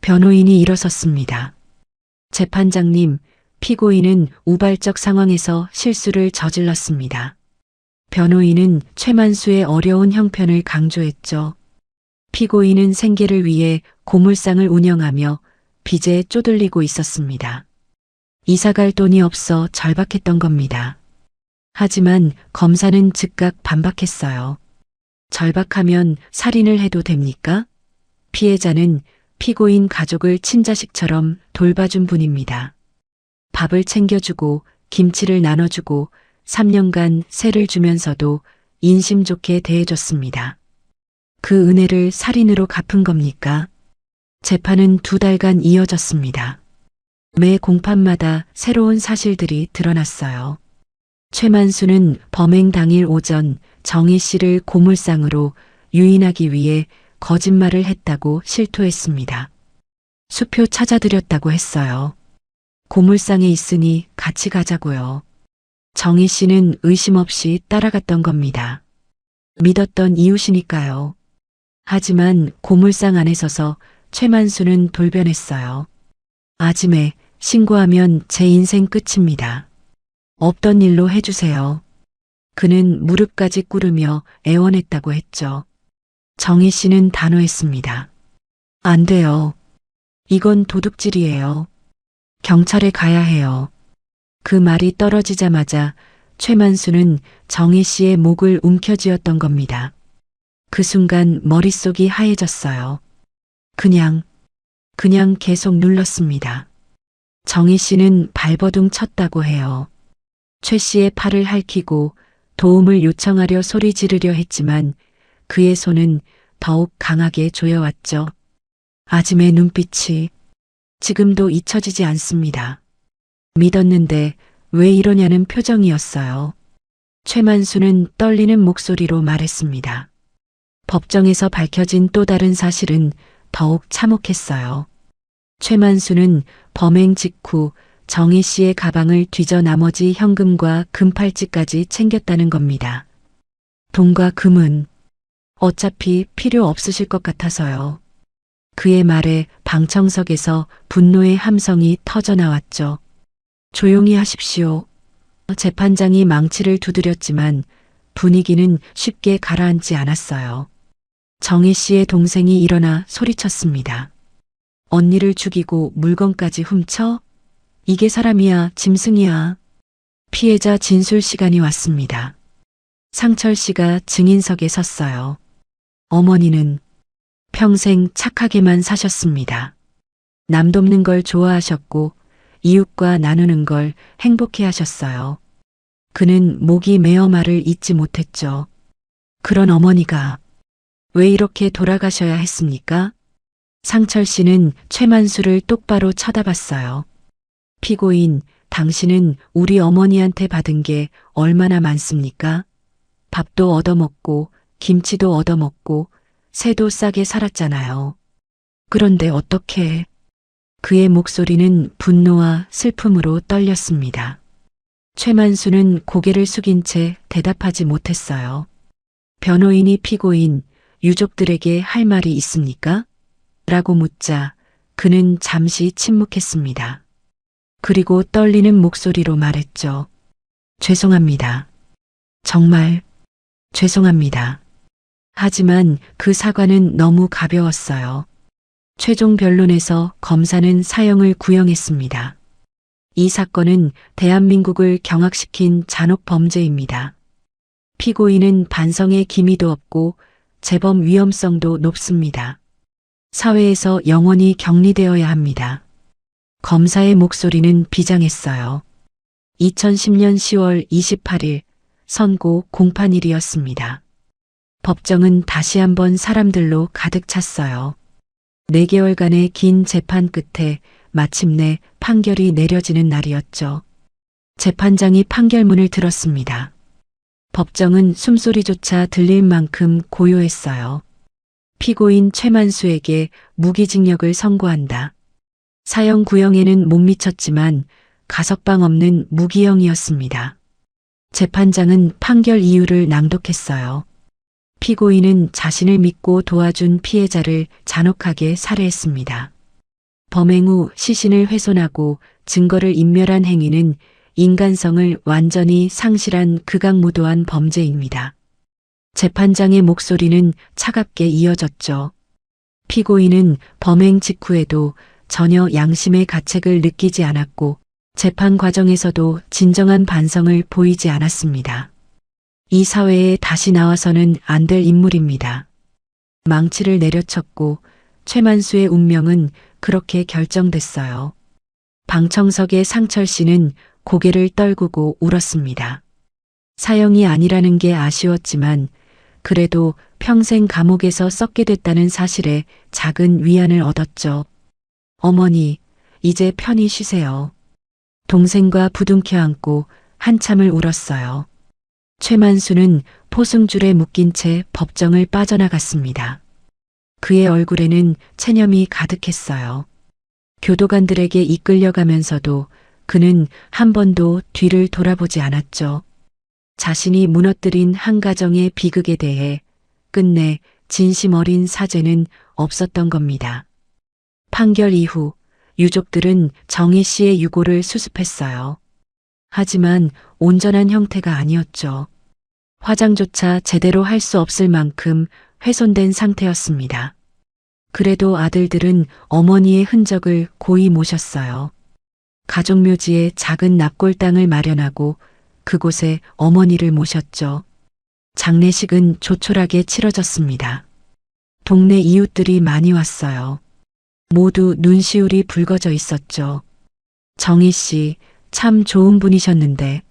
[SPEAKER 3] 변호인이 일어섰습니다. 재판장님, 피고인은 우발적 상황에서 실수를 저질렀습니다. 변호인은 최만수의 어려운 형편을 강조했죠. 피고인은 생계를 위해 고물상을 운영하며 빚에 쪼들리고 있었습니다. 이사갈 돈이 없어 절박했던 겁니다. 하지만 검사는 즉각 반박했어요. 절박하면 살인을 해도 됩니까? 피해자는 피고인 가족을 친자식처럼 돌봐준 분입니다. 밥을 챙겨주고 김치를 나눠주고 3년간 세를 주면서도 인심 좋게 대해줬습니다. 그 은혜를 살인으로 갚은 겁니까? 재판은 2달간 이어졌습니다. 매 공판마다 새로운 사실들이 드러났어요. 최만수는 범행 당일 오전 정희 씨를 고물상으로 유인하기 위해 거짓말을 했다고 실토했습니다. 수표 찾아드렸다고 했어요. 고물상에 있으니 같이 가자고요. 정희 씨는 의심 없이 따라갔던 겁니다. 믿었던 이웃이니까요. 하지만 고물상 안에 서서 최만수는 돌변했어요. 아침에 신고하면 제 인생 끝입니다. 없던 일로 해주세요. 그는 무릎까지 꿇으며 애원했다고 했죠. 정희 씨는 단호했습니다. 안 돼요. 이건 도둑질이에요. 경찰에 가야 해요. 그 말이 떨어지자마자 최만수는 정희 씨의 목을 움켜쥐었던 겁니다. 그 순간 머릿속이 하얘졌어요. 그냥 계속 눌렀습니다. 정희 씨는 발버둥 쳤다고 해요. 최 씨의 팔을 핥히고 도움을 요청하려 소리 지르려 했지만 그의 손은 더욱 강하게 조여왔죠. 아짐의 눈빛이 지금도 잊혀지지 않습니다. 믿었는데 왜 이러냐는 표정이었어요. 최만수는 떨리는 목소리로 말했습니다. 법정에서 밝혀진 또 다른 사실은 더욱 참혹했어요. 최만수는 범행 직후 정희 씨의 가방을 뒤져 나머지 현금과 금팔찌까지 챙겼다는 겁니다. 돈과 금은 어차피 필요 없으실 것 같아서요. 그의 말에 방청석에서 분노의 함성이 터져나왔죠. 조용히 하십시오. 재판장이 망치를 두드렸지만 분위기는 쉽게 가라앉지 않았어요. 정희 씨의 동생이 일어나 소리쳤습니다. 언니를 죽이고 물건까지 훔쳐? 이게 사람이야, 짐승이야. 피해자 진술 시간이 왔습니다. 상철 씨가 증인석에 섰어요. 어머니는 평생 착하게만 사셨습니다. 남 돕는 걸 좋아하셨고 이웃과 나누는 걸 행복해 하셨어요. 그는 목이 메어 말을 잇지 못했죠. 그런 어머니가 왜 이렇게 돌아가셔야 했습니까? 상철 씨는 최만수를 똑바로 쳐다봤어요. 피고인, 당신은 우리 어머니한테 받은 게 얼마나 많습니까? 밥도 얻어먹고, 김치도 얻어먹고, 새도 싸게 살았잖아요. 그런데 어떻게? 그의 목소리는 분노와 슬픔으로 떨렸습니다. 최만수는 고개를 숙인 채 대답하지 못했어요. 변호인이 피고인, 유족들에게 할 말이 있습니까? 라고 묻자 그는 잠시 침묵했습니다. 그리고 떨리는 목소리로 말했죠. 죄송합니다. 정말 죄송합니다. 하지만 그 사과는 너무 가벼웠어요. 최종 변론에서 검사는 사형을 구형했습니다. 이 사건은 대한민국을 경악시킨 잔혹 범죄입니다. 피고인은 반성의 기미도 없고 재범 위험성도 높습니다. 사회에서 영원히 격리되어야 합니다. 검사의 목소리는 비장했어요. 2010년 10월 28일 선고 공판일이었습니다. 법정은 다시 한번 사람들로 가득 찼어요. 4개월간의 긴 재판 끝에 마침내 판결이 내려지는 날이었죠. 재판장이 판결문을 들었습니다. 법정은 숨소리조차 들릴 만큼 고요했어요. 피고인 최만수에게 무기징역을 선고한다. 사형 구형에는 못 미쳤지만 가석방 없는 무기형이었습니다. 재판장은 판결 이유를 낭독했어요. 피고인은 자신을 믿고 도와준 피해자를 잔혹하게 살해했습니다. 범행 후 시신을 훼손하고 증거를 인멸한 행위는 인간성을 완전히 상실한 극악무도한 범죄입니다. 재판장의 목소리는 차갑게 이어졌죠. 피고인은 범행 직후에도 전혀 양심의 가책을 느끼지 않았고 재판 과정에서도 진정한 반성을 보이지 않았습니다. 이 사회에 다시 나와서는 안 될 인물입니다. 망치를 내려쳤고 최만수의 운명은 그렇게 결정됐어요. 방청석의 상철 씨는 고개를 떨구고 울었습니다. 사형이 아니라는 게 아쉬웠지만 그래도 평생 감옥에서 썩게 됐다는 사실에 작은 위안을 얻었죠. 어머니, 이제 편히 쉬세요. 동생과 부둥켜 안고 한참을 울었어요. 최만수는 포승줄에 묶인 채 법정을 빠져나갔습니다. 그의 얼굴에는 체념이 가득했어요. 교도관들에게 이끌려가면서도 그는 한 번도 뒤를 돌아보지 않았죠. 자신이 무너뜨린 한 가정의 비극에 대해 끝내 진심 어린 사죄는 없었던 겁니다. 판결 이후 유족들은 정희 씨의 유고를 수습했어요. 하지만 온전한 형태가 아니었죠. 화장조차 제대로 할 수 없을 만큼 훼손된 상태였습니다. 그래도 아들들은 어머니의 흔적을 고이 모셨어요. 가족묘지에 작은 납골당을 마련하고 그곳에 어머니를 모셨죠. 장례식은 조촐하게 치러졌습니다. 동네 이웃들이 많이 왔어요. 모두 눈시울이 붉어져 있었죠. 정희 씨, 참 좋은 분이셨는데.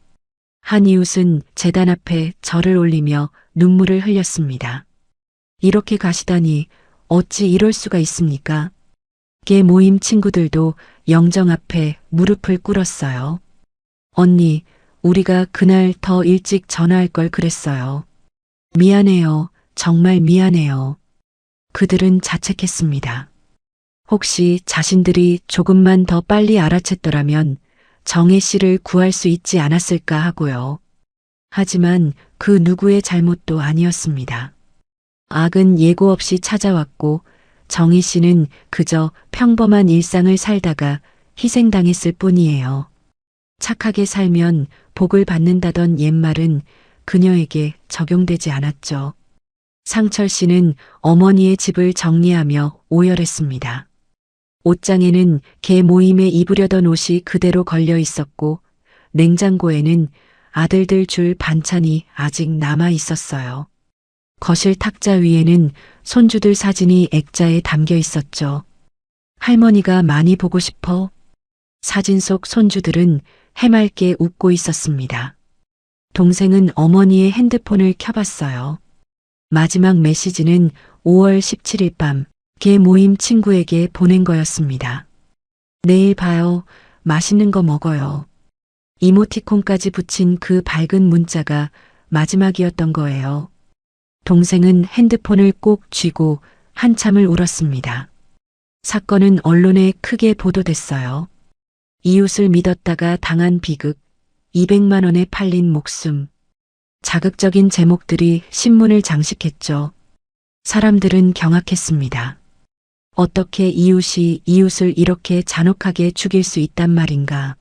[SPEAKER 3] 한 이웃은 제단 앞에 절을 올리며 눈물을 흘렸습니다. 이렇게 가시다니 어찌 이럴 수가 있습니까? 개 모임 친구들도 영정 앞에 무릎을 꿇었어요. 언니, 우리가 그날 더 일찍 전화할 걸 그랬어요. 미안해요. 정말 미안해요. 그들은 자책했습니다. 혹시 자신들이 조금만 더 빨리 알아챘더라면 정혜 씨를 구할 수 있지 않았을까 하고요. 하지만 그 누구의 잘못도 아니었습니다. 악은 예고 없이 찾아왔고 정희 씨는 그저 평범한 일상을 살다가 희생당했을 뿐이에요. 착하게 살면 복을 받는다던 옛말은 그녀에게 적용되지 않았죠. 상철 씨는 어머니의 집을 정리하며 오열했습니다. 옷장에는 개 모임에 입으려던 옷이 그대로 걸려 있었고 냉장고에는 아들들 줄 반찬이 아직 남아 있었어요. 거실 탁자 위에는 손주들 사진이 액자에 담겨 있었죠. 할머니가 많이 보고 싶어? 사진 속 손주들은 해맑게 웃고 있었습니다. 동생은 어머니의 핸드폰을 켜봤어요. 마지막 메시지는 5월 17일 밤 개 모임 친구에게 보낸 거였습니다. 내일 봐요. 맛있는 거 먹어요. 이모티콘까지 붙인 그 밝은 문자가 마지막이었던 거예요. 동생은 핸드폰을 꼭 쥐고 한참을 울었습니다. 사건은 언론에 크게 보도됐어요. 이웃을 믿었다가 당한 비극, 200만 원에 팔린 목숨. 자극적인 제목들이 신문을 장식했죠. 사람들은 경악했습니다. 어떻게 이웃이 이웃을 이렇게 잔혹하게 죽일 수 있단 말인가.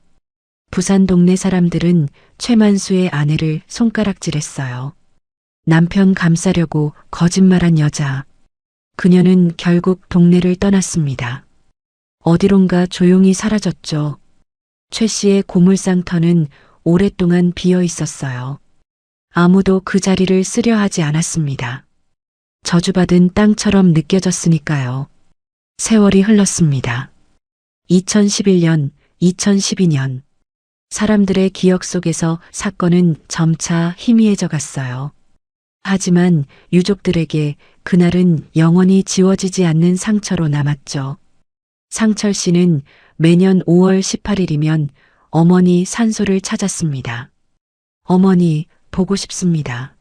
[SPEAKER 3] 부산 동네 사람들은 최만수의 아내를 손가락질했어요. 남편 감싸려고 거짓말한 여자. 그녀는 결국 동네를 떠났습니다. 어디론가 조용히 사라졌죠. 최 씨의 고물상터는 오랫동안 비어 있었어요. 아무도 그 자리를 쓰려 하지 않았습니다. 저주받은 땅처럼 느껴졌으니까요. 세월이 흘렀습니다. 2011년, 2012년. 사람들의 기억 속에서 사건은 점차 희미해져 갔어요. 하지만 유족들에게 그날은 영원히 지워지지 않는 상처로 남았죠. 상철 씨는 매년 5월 18일이면 어머니 산소를 찾았습니다. 어머니, 보고 싶습니다.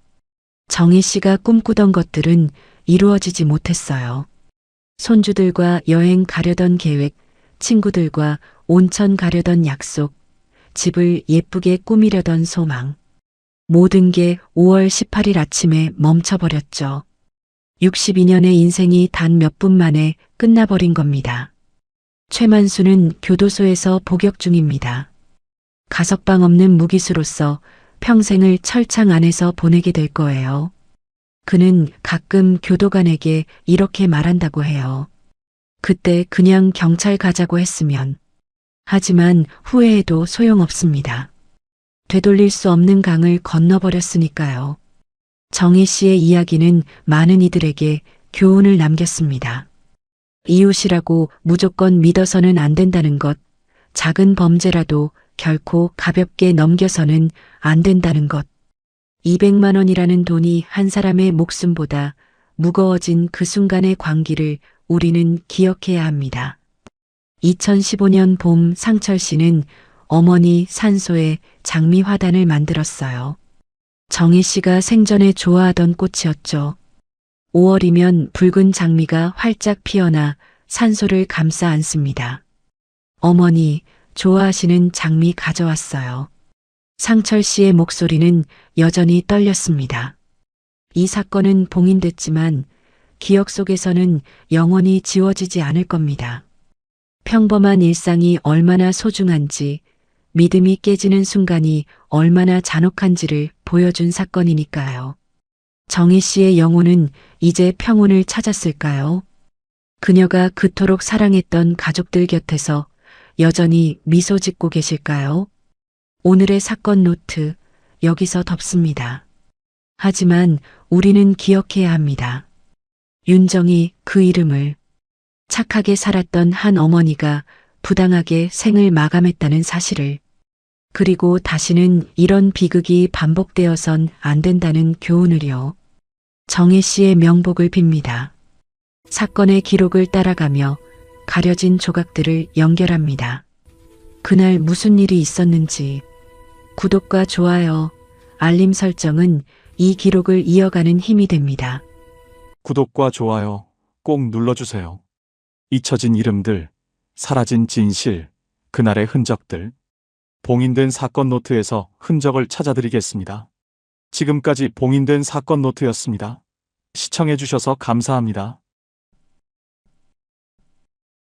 [SPEAKER 3] 정희 씨가 꿈꾸던 것들은 이루어지지 못했어요. 손주들과 여행 가려던 계획, 친구들과 온천 가려던 약속, 집을 예쁘게 꾸미려던 소망. 모든 게 5월 18일 아침에 멈춰버렸죠. 62년의 인생이 단 몇 분 만에 끝나버린 겁니다. 최만수는 교도소에서 복역 중입니다. 가석방 없는 무기수로서 평생을 철창 안에서 보내게 될 거예요. 그는 가끔 교도관에게 이렇게 말한다고 해요. 그때 그냥 경찰 가자고 했으면. 하지만 후회해도 소용없습니다. 되돌릴 수 없는 강을 건너버렸으니까요. 정희 씨의 이야기는 많은 이들에게 교훈을 남겼습니다. 이웃이라고 무조건 믿어서는 안 된다는 것, 작은 범죄라도 결코 가볍게 넘겨서는 안 된다는 것. 200만 원이라는 돈이 한 사람의 목숨보다 무거워진 그 순간의 광기를 우리는 기억해야 합니다. 2015년 봄 상철 씨는 어머니 산소에 장미 화단을 만들었어요. 정희 씨가 생전에 좋아하던 꽃이었죠. 5월이면 붉은 장미가 활짝 피어나 산소를 감싸 안습니다. 어머니, 좋아하시는 장미 가져왔어요. 상철 씨의 목소리는 여전히 떨렸습니다. 이 사건은 봉인됐지만 기억 속에서는 영원히 지워지지 않을 겁니다. 평범한 일상이 얼마나 소중한지, 믿음이 깨지는 순간이 얼마나 잔혹한지를 보여준 사건이니까요. 정희 씨의 영혼은 이제 평온을 찾았을까요? 그녀가 그토록 사랑했던 가족들 곁에서 여전히 미소 짓고 계실까요? 오늘의 사건 노트, 여기서 덮습니다. 하지만 우리는 기억해야 합니다. 윤정이 그 이름을. 착하게 살았던 한 어머니가 부당하게 생을 마감했다는 사실을. 그리고 다시는 이런 비극이 반복되어선 안 된다는 교훈을요. 정희 씨의 명복을 빕니다. 사건의 기록을 따라가며 가려진 조각들을 연결합니다. 그날 무슨 일이 있었는지. 구독과 좋아요, 알림 설정은 이 기록을 이어가는 힘이 됩니다.
[SPEAKER 4] 구독과 좋아요 꼭 눌러주세요. 잊혀진 이름들, 사라진 진실, 그날의 흔적들. 봉인된 사건 노트에서 흔적을 찾아드리겠습니다. 지금까지 봉인된 사건 노트였습니다. 시청해주셔서 감사합니다.